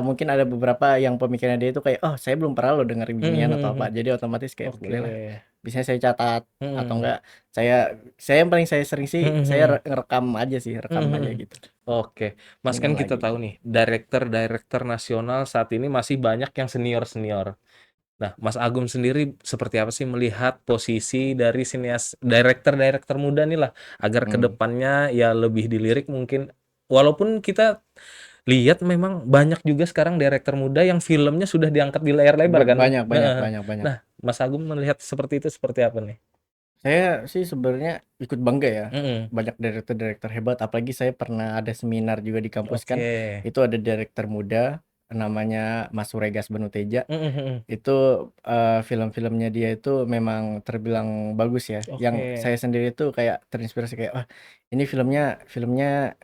mungkin ada beberapa yang pemikirannya dia itu kayak, "Oh saya belum pernah loh denger Mhm beginian," mhm atau mhm. apa. Jadi otomatis kayak Oke. bolehlah, biasanya saya catat atau Mhm. enggak saya yang paling saya sering Mhm sih, saya mhm. ngerekam aja sih, Mhm rekam mhm. aja gitu, Oke. Mas, kan nyimpen kita lagi tahu gitu. nih, director-director nasional saat ini masih banyak yang senior-senior. Nah, Mas Agung sendiri seperti apa sih melihat posisi dari sinias director-director muda nih lah, agar ke Mmm, depannya ya lebih dilirik mungkin walaupun kita lihat memang banyak juga sekarang director muda yang filmnya sudah diangkat di layar lebar kan? banyak, banyak, Heeh. banyak, banyak. Nah, Mas Agung melihat seperti itu seperti apa nih? Saya sih sebenarnya ikut bangga ya, Mhm. banyak direktur-direktur hebat, apalagi saya pernah ada seminar juga di kampus kan, Oke. itu ada direktur muda, namanya Mas Suregas Banuteja, Mhm mhm. itu, film-filmnya dia itu memang terbilang bagus ya, yang Oke. saya sendiri tuh kayak terinspirasi kayak, "Wah ini filmnya filmnya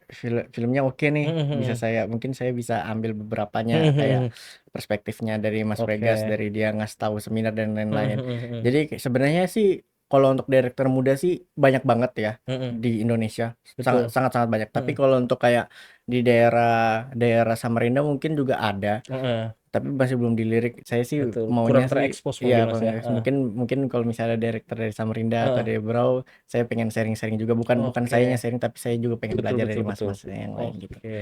filmnya oke nih," Mhm mhm. mungkin saya bisa ambil Mhm beberapanya, kayak mhm. perspektifnya dari Mas Suregas, Oke. dari dia ngasih tahu seminar dan Mhm lain-lain. mhm mhm. Jadi sebenarnya sih kalau untuk direktur muda sih banyak banget ya Mhm. di Indonesia, Betul. sangat-sangat banyak. Tapi Mhm. kalau untuk kayak di daerah daerah Samarinda mungkin juga ada, Heeh. tapi masih belum dilirik. Saya sih Betul. Kurang maunya sih terekspos mungkin, iya Mas, ya? Heeh. mungkin mungkin kalau misalnya ada direktur dari Samarinda atau Heeh. dari Berau, saya pengen sharing-sharing juga, bukan bukan sayanya Oke. sharing, tapi saya juga pengen Betul belajar betul dari betul. mas-mas yang lain gitu. Oke.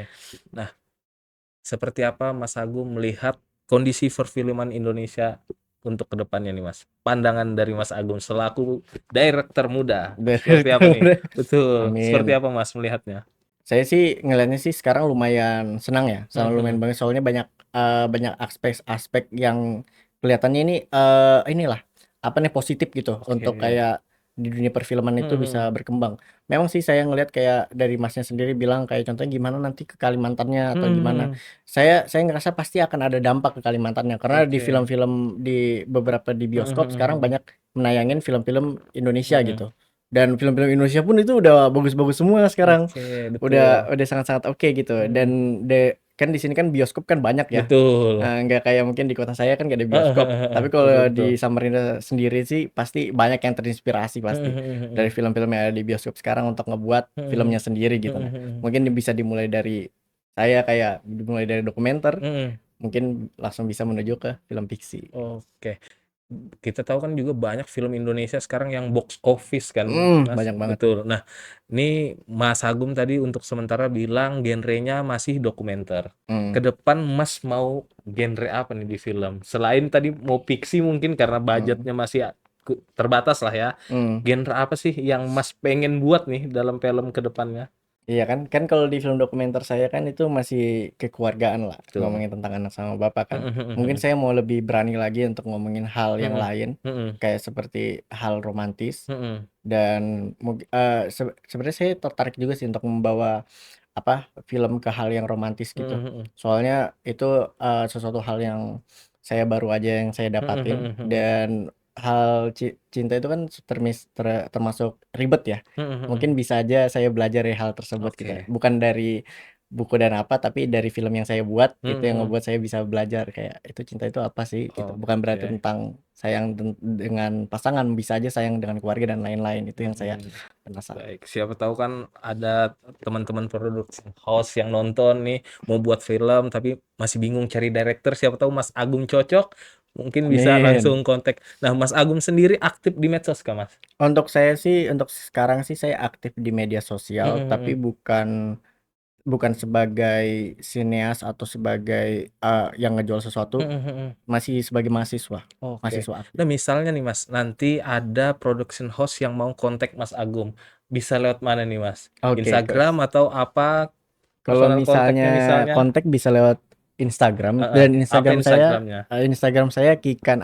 Nah, seperti apa Mas Agung melihat kondisi perfilman Indonesia untuk kedepannya nih, Mas? Pandangan dari Mas Agung selaku director muda, seperti apa Direktur nih? muda Betul, seperti amin. apa Mas melihatnya? Saya sih ngelihatnya sih sekarang lumayan senang ya, Mhm sama lumayan mhm. banget soalnya banyak, banyak aspek-aspek yang kelihatannya ini inilah apa nih positif gitu untuk Oke. kayak di dunia perfilman itu bisa Mhm, berkembang. Memang sih saya ngelihat kayak dari Masnya sendiri bilang kayak contohnya gimana nanti ke Kalimantannya atau mhm, gimana. mhm. Saya ngerasa pasti akan ada dampak ke Kalimantannya karena di Oke. film-film di beberapa di Mhm, bioskop mhm, sekarang mhm. banyak menayangin film-film Indonesia Mhm. gitu. Dan film-film Indonesia pun itu udah bagus-bagus semua sekarang. Oke, betul. Udah sangat-sangat oke gitu. Mhm. Dan kan di sini kan bioskop kan banyak ya. Betul. Nggak kayak mungkin di kota saya kan nggak ada Heeh, bioskop. heeh, heeh. Tapi Betul, kalau betul. di Samarinda sendiri sih pasti banyak yang terinspirasi Mhm, pasti mhm, dari mhm. film-film yang ada di bioskop sekarang untuk ngebuat Mhm, filmnya sendiri gitu. mhm, Nah, mhm. mungkin bisa dimulai dari saya kayak dimulai dari dokumenter, Mhm. mungkin langsung bisa menuju ke film fiksi. Oke. Kita tahu kan juga banyak film Indonesia sekarang yang box office kan, Mas. Banyak banget. Betul. Nah, ini Mas Agum tadi untuk sementara bilang genrenya masih dokumenter. Hmm, Ke depan Mas mau genre apa nih di film? Selain tadi mau fiksi mungkin karena hmm, budgetnya masih terbatas lah ya. hmm. Genre apa sih yang Mas pengen buat nih dalam film ke depannya? Iya kan, kan kalau di film dokumenter saya kan itu masih kekeluargaan lah, Betul. ngomongin tentang anak sama bapak kan. Mhm, mhm, Mungkin mhm. saya mau lebih berani lagi untuk ngomongin hal yang Mhm, lain, mhm, kayak seperti hal romantis. mhm, Dan sebenarnya saya tertarik juga sih untuk membawa apa film ke hal yang romantis mhm, gitu. mhm. Soalnya itu sesuatu hal yang saya baru aja yang saya Mhm, dapatin mhm, mhm. dan hal cinta itu kan termasuk ribet ya. Mhm, Mungkin mhm. bisa aja saya belajar dari hal tersebut gitu. Oke. Bukan dari buku dan apa, tapi dari film yang saya buat itu Mhm, yang mhm. ngebuat saya bisa belajar kayak itu cinta itu apa sih gitu. Bukan berarti Oke. tentang sayang dengan pasangan, bisa aja sayang dengan keluarga dan lain-lain. Itu yang saya Mhm. penasaran. Baik, siapa tahu kan ada teman-teman production house yang nonton nih mau buat film tapi masih bingung cari director, siapa tahu Mas Agung cocok, mungkin bisa Amin. langsung kontak. Nah, Mas Agung sendiri aktif di medsos kah, Mas? Untuk saya sih, untuk sekarang sih saya aktif di media sosial, Mhm, tapi mhm. bukan bukan sebagai sineas atau sebagai yang ngejual sesuatu, Mhm, mhm. masih sebagai mahasiswa, Oke. mahasiswa aktif. Nah, misalnya nih, Mas, nanti ada production house yang mau kontak Mas Agung, bisa lewat mana nih, Mas? Oke, Instagram atau apa kalau personal misalnya kontaknya misalnya? kontak bisa lewat Instagram Heeh, dan apa Instagram Instagramnya? saya kikan_,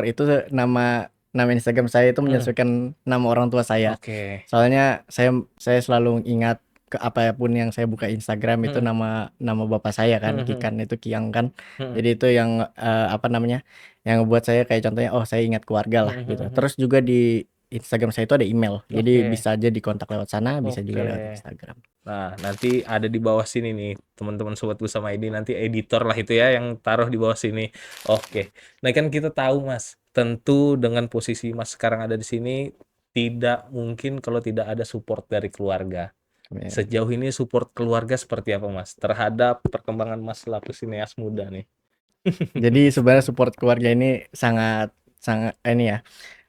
itu nama nama Instagram saya itu Mhm. menyesuaikan nama orang tua saya. Oke. Soalnya saya selalu ingat ke apapun yang saya buka Instagram itu Mhm, nama nama bapak saya mhm, kan, mhm, Kikan itu Kiang kan. mhm, Jadi itu yang apa namanya? Yang ngebuat saya kayak contohnya oh saya ingat keluarga lah mhm, gitu. mhm, mhm. Terus juga di Instagram saya itu ada email. Jadi Oke, bisa aja dikontak lewat sana, bisa juga oke. lewat Instagram. Nah, nanti ada di bawah sini nih, teman-teman Sobat Bersama ID, nanti editor lah itu ya yang taruh di bawah sini. Oke. Nah, kan kita tahu, Mas, tentu dengan posisi Mas sekarang ada di sini, tidak mungkin kalau tidak ada support dari keluarga. Amin. Sejauh ini support keluarga seperti apa, Mas, terhadap perkembangan Mas selaku sineas muda nih? Jadi sebenarnya support keluarga ini sangat sangat ini ya.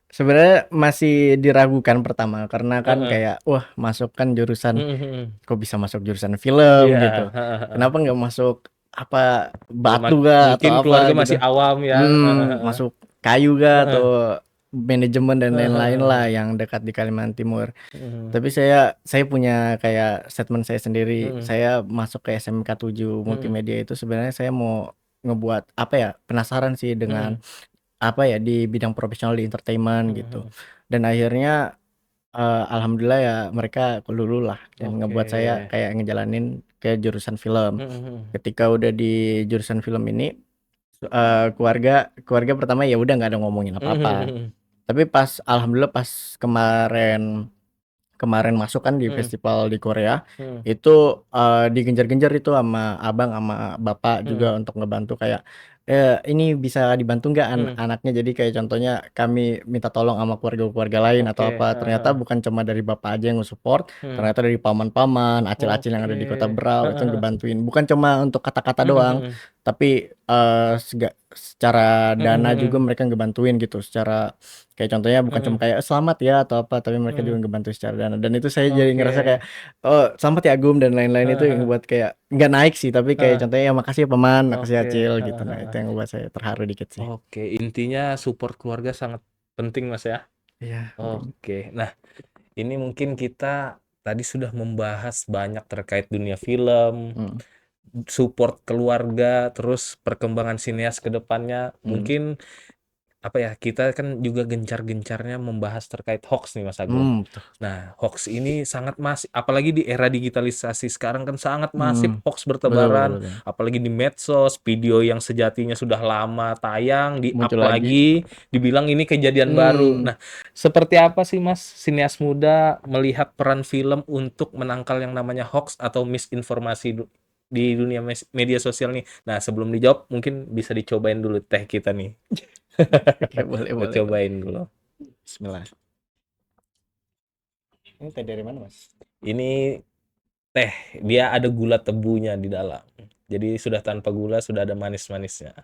Sebenarnya masih diragukan pertama karena kan Heeh. kayak wah masuk kan jurusan, Mhm, mhm. kok bisa masuk jurusan film Iya, gitu. heeh, heeh. Kenapa nggak masuk apa Ya, batu kah atau mungkin keluarga apa masih gitu. awam ya. Heeh, heeh. Masuk kayu kah atau Heeh. manajemen dan Heeh, lain-lain heeh, lah heeh. yang dekat di Kalimantan Timur. Mhm, Tapi saya punya kayak statement saya sendiri. mhm, Saya masuk ke SMK 7 mhm, Multimedia itu sebenarnya saya mau ngebuat apa ya? Penasaran sih dengan mhm, apa ya di bidang profesional di entertainment mhm, gitu. mhm. Dan akhirnya alhamdulillah ya mereka kelulu lah dan Oke. ngebuat saya kayak ngejalanin ke jurusan film. Mhm, mhm. Ketika udah di jurusan film ini keluarga keluarga pertama ya udah nggak ada ngomongin Mhm, apa-apa. mhm, Tapi pas alhamdulillah pas kemarin kemarin masuk kan di mhm, festival di Korea, mhm, itu digenjar-genjar itu sama abang sama bapak mhm, juga untuk ngebantu kayak, "Ini bisa dibantu nggak mhm. anaknya?" Jadi kayak contohnya kami minta tolong sama keluarga-keluarga lain atau Oke, apa, heeh, ternyata heeh. bukan cuma dari bapak aja yang nge-support, Mhm. ternyata dari paman-paman, acil-acil yang ada Oke. di Kota Berau Heeh, itu heeh. ngebantuin. Bukan cuma untuk kata-kata Mhm, doang, mhm. tapi secara Mhm, dana juga mhm. mereka ngebantuin gitu, secara kayak contohnya bukan cuma Mhm, kayak, "Selamat ya," atau apa, tapi mereka juga mhm. ngebantu secara dana dan itu saya jadi Oke. ngerasa kayak, "Oh, selamat ya Gum," dan lain-lain itu Heeh, yang heeh, ngebuat kayak nggak naik sih, tapi kayak heeh. contohnya, "Ya makasih ya Paman, makasih ya Oke, Acil," gitu. heeh, Nah, itu heeh. yang ngebuat saya terharu dikit sih. Oke, intinya support keluarga sangat penting, Mas, ya? Iya, penting. Oke. Nah, ini mungkin kita tadi sudah membahas banyak terkait dunia film, Mhm, support keluarga, terus perkembangan sineas ke depannya. Hmm. Mungkin apa ya, kita kan juga gencar-gencarnya membahas terkait hoax nih Mas Agung. Betul. Nah, hoax ini sangat masif, apalagi di era digitalisasi sekarang kan sangat masif Hmm. hoax Betul, betul, bertebaran, betul. apalagi di medsos, video yang sejatinya sudah lama tayang, di-up Muncul lagi. lagi, dibilang ini kejadian baru. Hmm. Nah, seperti apa sih Mas sineas muda melihat peran film untuk menangkal yang namanya hoax atau misinformasi di dunia media sosial nih? Nah, sebelum dijawab mungkin bisa dicobain dulu teh kita nih. Oke, boleh, Buat boleh, boleh. cobain dulu. Bismillah. Ini teh dari mana, Mas? Ini teh, dia ada gula tebunya di dalam. Jadi sudah tanpa gula, sudah ada manis-manisnya.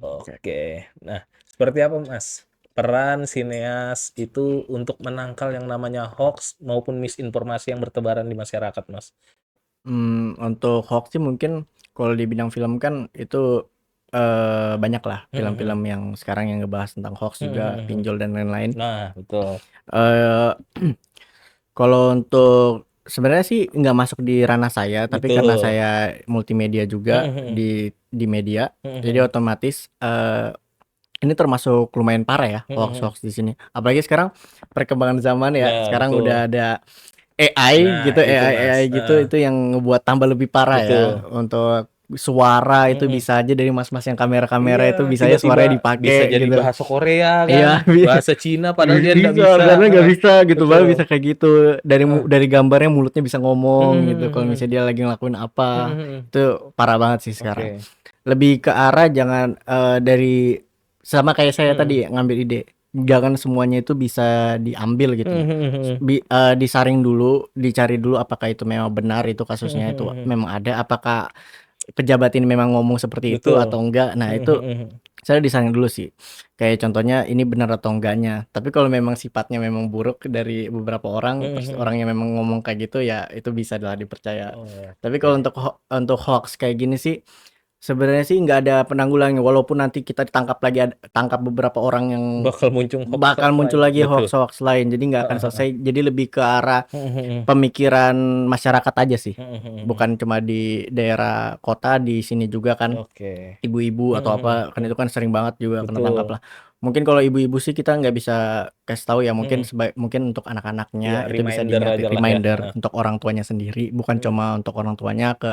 Oke. Oke. Nah, seperti apa, Mas? Peran sineas itu untuk menangkal yang namanya hoax maupun misinformasi yang bertebaran di masyarakat, Mas. Untuk hoax sih mungkin kalau di bidang film kan itu banyak lah film-film yang sekarang yang ngebahas tentang hoax juga, pinjol dan lain-lain. Nah, betul. Eh Kalau untuk sebenarnya sih nggak masuk di ranah saya, tapi karena Betul. saya multimedia juga di media, jadi otomatis ini termasuk lumayan parah ya hoax-hoax di sini. Apalagi sekarang perkembangan zaman ya, Nah, sekarang udah betul. ada AI Nah, gitu, itu, Mas. AI gitu itu yang ngebuat tambah lebih parah ya. Betul. Untuk suara itu bisa aja dari mas-mas yang kamera-kamera itu Iya, bisa aja suaranya tiba-tiba bisa dipakai jadi gitu. bahasa Korea kan, Iya, bahasa Cina padahal dia nggak bisa, bisa. karena nggak bisa gitu, baru bisa Betul. kayak gitu dari Nah. dari gambarnya mulutnya bisa ngomong gitu. Kalau Mhm. misalnya dia lagi ngelakuin apa, Mhm. itu parah banget sih sekarang. Oke. Lebih ke arah jangan dari sama kayak saya Mhm. tadi ngambil ide, jangan semuanya itu bisa diambil gitu loh. Mhm. Disaring dulu, dicari dulu apakah itu memang benar itu kasusnya itu Mhm. memang ada, apakah pejabat ini memang ngomong seperti itu atau Betul. enggak. Nah, itu Mhm. saya disaring dulu sih. Kayak contohnya ini benar atau enggaknya. Tapi kalau memang sifatnya memang buruk dari beberapa orang, terus Mhm. orangnya memang ngomong kayak gitu ya itu bisa lah dipercaya. Tapi kalau Oke. untuk hoax kayak gini sih sebenarnya sih nggak ada penanggulannya, walaupun nanti kita ditangkap lagi, tangkap beberapa orang yang Bakal muncul hoax bakal muncul lain. lagi Betul. hoax-hoax lain. Jadi nggak akan Heeh. selesai. Jadi lebih ke arah Mhm. pemikiran masyarakat aja sih. Mhm. Bukan cuma di daerah kota, di sini juga kan Oke. ibu-ibu atau apa kan itu kan sering banget juga kena tangkap Betul. lah. Mungkin kalau ibu-ibu sih kita nggak bisa kasih tahu ya, mungkin Mhm. mungkin untuk Iya, anak-anaknya itu bisa reminder diingatin, aja lah ya. reminder Heeh. untuk orang tuanya sendiri, bukan Mhm. cuma untuk orang tuanya, ke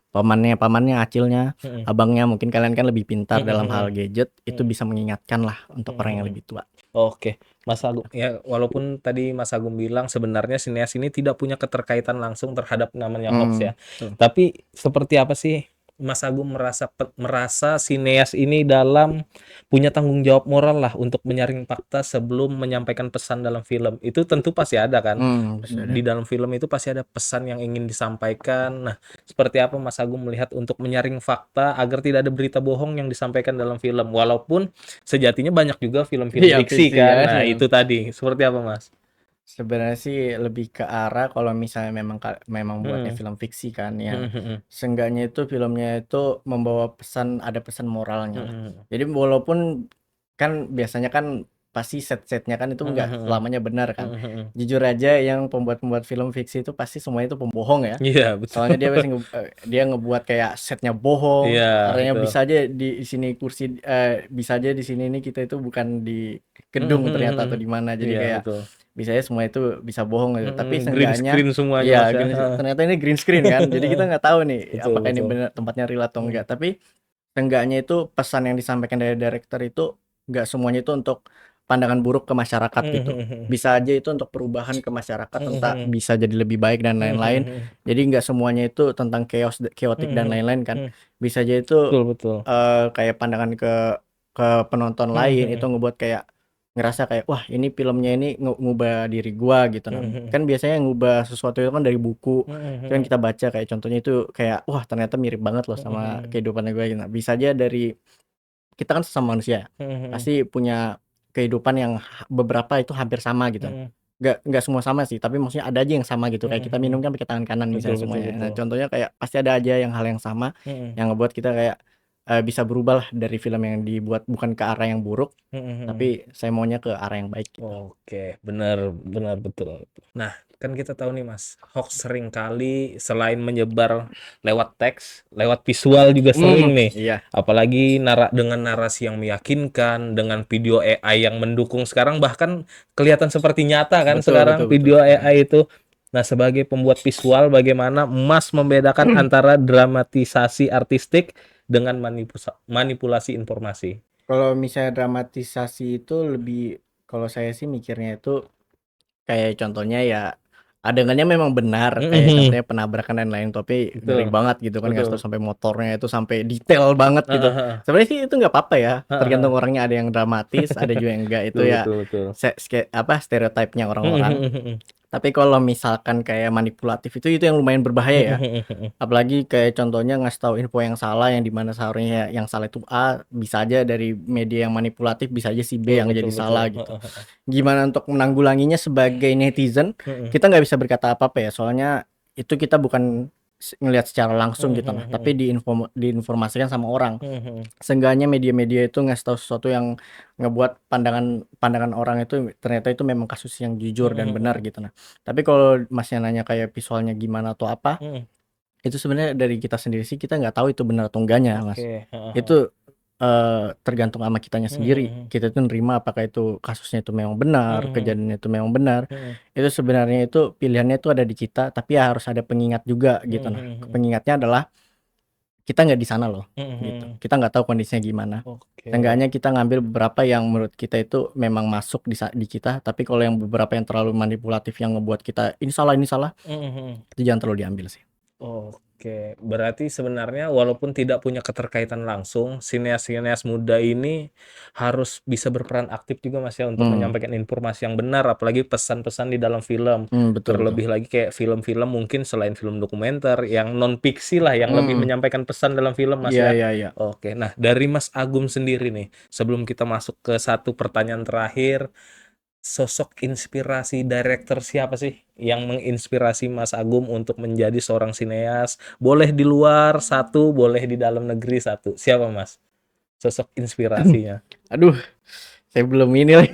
pamannya, acilnya, Mhm. abangnya. Mungkin kalian kan lebih pintar dalam hal Mhm. gadget, itu Mhm. bisa mengingatkan lah untuk orang yang Mhm. lebih tua. Oke, Mas Agung, ya walaupun tadi Mas Agung bilang sebenarnya sineas ini tidak punya keterkaitan langsung terhadap namanya hoax ya. Betul. Tapi seperti apa sih Mas Agung merasa sineas ini dalam punya tanggung jawab moral lah untuk menyaring fakta sebelum menyampaikan pesan dalam film. Itu tentu pasti ada kan. Bisa ada. Di dalam film itu pasti ada pesan yang ingin disampaikan. Nah, seperti apa Mas Agung melihat untuk menyaring fakta agar tidak ada berita bohong yang disampaikan dalam film. Walaupun sejatinya banyak juga film-film Iya, fiksi fiksi kan. kan. Nah, itu tadi. Seperti apa, Mas? Sebenarnya sih lebih ke arah kalau misalnya memang buatnya Mhm. film fiksi kan ya, Mhm. Mhm. seenggaknya itu filmnya itu membawa pesan, ada pesan moralnya lah. Mhm. Jadi walaupun kan biasanya kan pasti set-setnya kan itu Mhm. nggak Mhm. selamanya benar kan. Mhm. Mhm. Jujur aja yang pembuat-pembuat film fiksi itu pasti semuanya itu pembohong ya. Iya, betul. Soalnya dia pasti dia ngebuat kayak setnya bohong, Iya, artinya betul. bisa aja di sini kursi, bisa aja di sini ini kita itu bukan di Mhm. gedung ternyata atau Mhm. di mana. Jadi Iya, kayak betul. bisa aja semua itu bisa bohong gitu. Tapi Green seenggaknya screen semuanya, ya Mas ya. Heeh. ternyata ini green screen kan. Jadi kita nggak tahu nih Betul, apakah ini betul. benar tempatnya real atau Mhm. enggak. Tapi seenggaknya itu pesan yang disampaikan dari director itu nggak semuanya itu untuk pandangan buruk ke masyarakat Mhm. gitu. Mhm. Bisa aja itu untuk perubahan ke masyarakat, tentang Mhm. bisa jadi lebih baik dan lain-lain. Mhm. Jadi nggak semuanya itu tentang chaotic dan Mhm. lain-lain kan. Mhm. Bisa aja itu Betul, betul. kayak pandangan ke penonton lain itu Mhm. ngebuat kayak ngerasa kayak wah ini filmnya ini ngubah diri gua gitu. Nah, Mhm. kan biasanya ngubah sesuatu itu kan dari buku. Itu kan Mhm. kita baca kayak contohnya itu kayak wah ternyata mirip banget loh sama Mhm. kehidupan gue gitu. Nah, bisa aja dari kita kan sesama manusia ya, Mhm. pasti punya kehidupan yang beberapa itu hampir sama gitu. Mhm. Nggak semua sama sih, tapi maksudnya ada aja yang sama gitu. Kayak kita minum Mhm. kan pakai tangan kanan Betul, misalnya betul, semuanya. Nah, betul. contohnya kayak pasti ada aja yang hal yang sama Mhm. yang ngebuat kita kayak bisa berubah lah dari film yang dibuat bukan ke arah yang buruk, Mhm. tapi saya maunya ke arah yang baik gitu. Oke, benar, benar, betul. Nah, kan kita tahu nih Mas, hoax sering kali selain menyebar lewat teks, lewat visual juga sering nih. Iya, Apalagi dengan narasi yang meyakinkan, dengan video AI yang mendukung sekarang bahkan kelihatan seperti nyata kan betul sekarang betul betul. video AI itu. Nah, sebagai pembuat visual bagaimana Mas membedakan antara dramatisasi artistik dengan manipulasi informasi? Kalau misalnya dramatisasi itu lebih, kalau saya sih mikirnya itu kayak contohnya ya adegannya memang benar, kayak Mhm, contohnya penabrakan dan lain, tapi ngeri betul, banget gitu kan, ngasih betul. tau sampai motornya itu sampai detail banget Heeh gitu. heeh, Sebenarnya sih itu nggak apa-apa ya, heeh heeh. tergantung orangnya, ada yang dramatis, ada juga yang enggak, itu Betul ya betul betul. stereotipnya Mhm orang-orang. mhm mhm. Tapi kalau misalkan kayak manipulatif itu yang lumayan berbahaya Mhm ya. mhm mhm. Apalagi kayak contohnya ngasih tahu info yang salah, yang dimana seharusnya yang salah itu A, bisa aja dari media yang manipulatif, bisa aja si B Betul yang betul jadi betul. salah gitu. Heeh heeh. Gimana untuk menanggulanginya sebagai netizen, Mhm. kita nggak bisa berkata apa-apa ya, soalnya itu kita bukan ngelihat secara langsung Mhm gitu nah, mhm tapi mhm. diinformasikan sama orang. Mhm mhm. Seenggaknya media-media itu ngasih tahu sesuatu yang ngebuat pandangan pandangan orang itu ternyata itu memang kasus yang jujur Mhm dan benar mhm. gitu nah. Tapi kalau Masnya nanya kayak visualnya gimana atau apa, Mhm. itu sebenarnya dari kita sendiri sih, kita nggak tahu itu benar atau enggaknya, Mas. Oke, heeh heeh. Itu, tergantung sama kitanya Mhm sendiri. mhm. Kita tuh nerima apakah itu kasusnya itu memang benar, Mhm mhm. kejadiannya itu memang benar. Mhm. Itu sebenarnya itu pilihannya itu ada di kita, tapi ya harus ada pengingat juga Mhm gitu. Nah, mhm mhm. pengingatnya adalah kita nggak di sana loh, Mhm gitu. mhm. Kita nggak tahu kondisinya gimana. Oke. Seenggaknya kita ngambil beberapa yang menurut kita itu memang masuk di kita, tapi kalau yang beberapa yang terlalu manipulatif yang ngebuat kita, ini salah, Mhm mhm. itu jangan terlalu diambil sih. Oke, berarti sebenarnya walaupun tidak punya keterkaitan langsung, sineas-sineas muda ini harus bisa berperan aktif juga Mas ya untuk Hmm, menyampaikan informasi yang benar, apalagi pesan-pesan di dalam film. betul betul. Terlebih lagi kayak film-film mungkin selain film dokumenter yang non fiksi lah yang lebih Mhm. menyampaikan pesan dalam film Mas Iya ya. iya iya. Oke, nah dari Mas Agum sendiri nih, sebelum kita masuk ke satu pertanyaan terakhir, sosok inspirasi direktur siapa sih yang menginspirasi Mas Agum untuk menjadi seorang sineas? Boleh di luar satu, boleh di dalam negeri satu. Siapa Mas? Sosok inspirasinya. Aduh, saya belum ini lagi.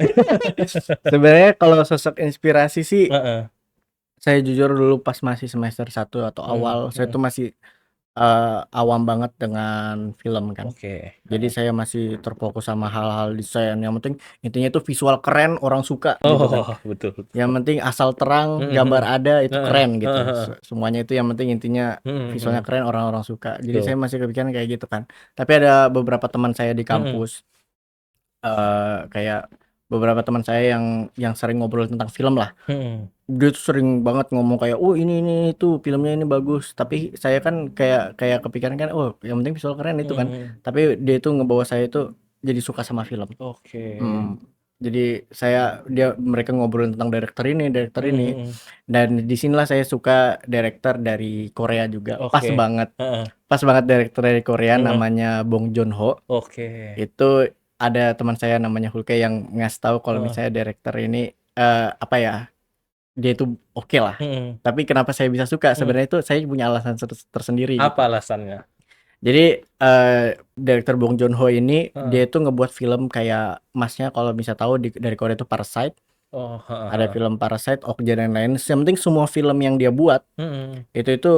Sebenarnya kalau sosok inspirasi sih, Heeh. saya jujur dulu pas masih semester 1 atau Mhm awal, saya mhm. tuh masih, awam banget dengan film kan. Oke. Jadi saya masih terfokus sama hal-hal desain, yang penting intinya itu visual keren, orang suka gitu kan. Oh, betul Yang betul. penting asal terang, Mhm gambar mhm. ada, itu Heeh keren gitu. heeh heeh. Semuanya itu yang penting intinya Mhm visualnya mhm. keren, orang-orang suka. Jadi Betul. saya masih kepikiran kayak gitu kan. Tapi ada beberapa teman saya di Mhm kampus, kayak beberapa teman saya yang sering ngobrol tentang film lah. mhm. Dia tuh sering banget ngomong kayak, "Oh ini itu filmnya ini bagus." Tapi saya kan kayak kayak kepikiran kan, "Oh yang penting visual keren itu Mhm kan." mhm. Tapi dia itu ngebawa saya itu jadi suka sama film. Oke. Jadi mereka ngobrolin tentang director Mhm ini, mhm. dan di sinilah saya suka director dari Korea juga. Oke. Heeh. Pas banget director dari Korea Heeh. namanya Bong Joon-ho. Oke. Itu ada teman saya namanya Hulke yang ngasih tahu kalau Heeh. misalnya director ini, apa ya, dia itu oke lah. Mhm Tapi kenapa saya bisa suka, mhm. sebenarnya itu saya punya alasan tersendiri Apa gitu. alasannya? Jadi, director Bong Joon-ho ini Heeh. dia itu ngebuat film kayak Masnya kalau bisa tahu dari Korea itu Parasite, Oh, heeh ada heeh. film Parasite, Okja dan lain-lain. Yang penting semua film yang dia buat Mhm. itu,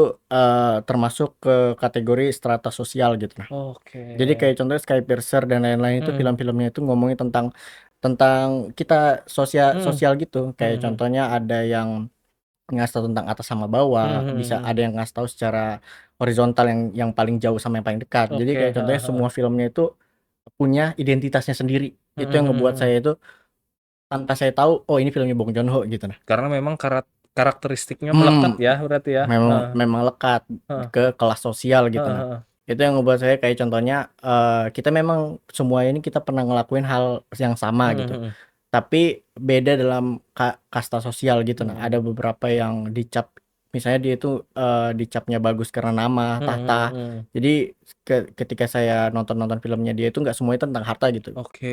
termasuk ke kategori strata sosial gitu. Nah, Oke. jadi kayak contohnya Skypiercer dan lain-lain itu Mhm. film-filmnya itu ngomongin tentang tentang kita sosial Mhm. sosial gitu. Kayak Mhm. contohnya ada yang ngasih tahu tentang atas sama Mhm bawah, mhm bisa mhm. ada yang ngasih tahu secara horizontal yang paling jauh sama yang paling dekat. Jadi Oke, kayak contohnya heeh heeh. semua filmnya itu punya identitasnya sendiri. Mhm Itu yang mhm ngebuat mhm. saya itu tanpa saya tahu, oh ini filmnya Bong Joon-ho gitu nah. Karena memang karakteristiknya melekat Hmm, ya berarti ya? memang Heeh memang lekat heeh. ke kelas sosial gitu Heeh nah. heeh. Itu yang ngebuat saya kayak contohnya, kita memang semua ini kita pernah ngelakuin hal yang sama Mhm gitu. mhm. Tapi beda dalam kasta sosial gitu nah. Mhm. Ada beberapa yang dicap, misalnya dia itu, dicapnya bagus karena nama, Mhm mhm tahta. mhm. Jadi ketika saya nonton-nonton filmnya dia itu nggak semuanya tentang harta gitu. Oke,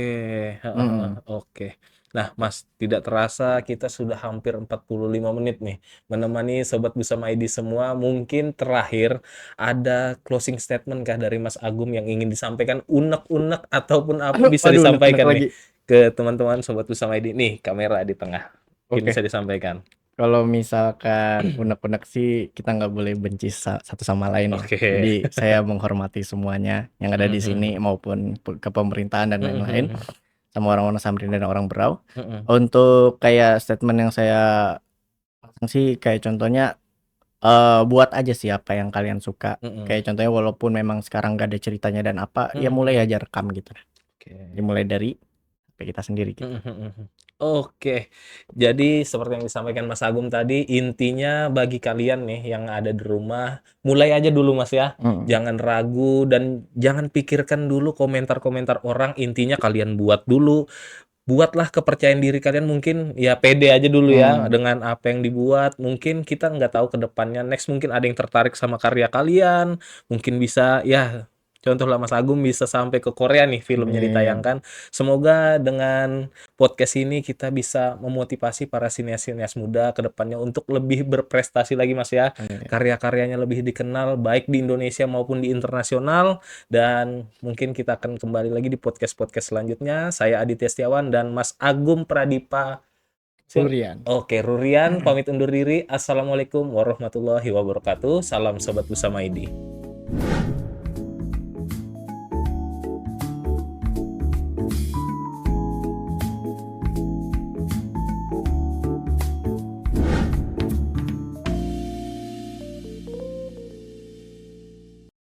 heeh heeh, Mhm. oke. Nah, Mas, tidak terasa kita sudah hampir 45 menit nih menemani Sobat Bersama ID semua. Mungkin terakhir ada closing statement kah dari Mas Agum yang ingin disampaikan unek-unek ataupun apa bisa Aduh unek-unek disampaikan nih lagi. ke teman-teman Sobat Bersama ID. Nih, kamera di tengah. Mungkin Oke. bisa disampaikan. Kalau misalkan unek-unek sih kita nggak boleh benci satu sama lain ya. Oke. Jadi saya menghormati semuanya yang ada di Mhm, sini maupun ke pemerintahan dan mhm, lain-lain mhm, sama orang-orang Samrin dan orang Berau. mhm, Untuk kayak statement yang saya pasang sih kayak contohnya buat aja sih apa yang kalian suka. mhm, Kayak contohnya walaupun memang sekarang gak ada ceritanya dan apa, mhm, ya mulai mhm. aja rekam gitu. Oke. Dimulai dari HP kita sendiri gitu. Mhm, mhm, mhm. Oke. Jadi seperti yang disampaikan Mas Agung tadi, intinya bagi kalian nih yang ada di rumah, mulai aja dulu Mas ya. Mhm. Jangan ragu dan jangan pikirkan dulu komentar-komentar orang, intinya kalian buat dulu. Buatlah kepercayaan diri kalian, mungkin ya pede aja dulu ya Mhm. dengan apa yang dibuat. Mungkin kita nggak tahu ke depannya next mungkin ada yang tertarik sama karya kalian, mungkin bisa ya contohlah Mas Agung bisa sampai ke Korea nih filmnya Amin. ditayangkan. Semoga dengan podcast ini kita bisa memotivasi para sinias-sinias muda ke depannya untuk lebih berprestasi lagi Mas ya. Amin. Karya-karyanya lebih dikenal baik di Indonesia maupun di internasional. Dan mungkin kita akan kembali lagi di podcast-podcast selanjutnya. Saya Aditya Setiawan dan Mas Agung Pradipa. Durian. Oke, Rurian pamit undur diri. Assalamualaikum warahmatullahi wabarakatuh. Salam Sobat Bersama ID.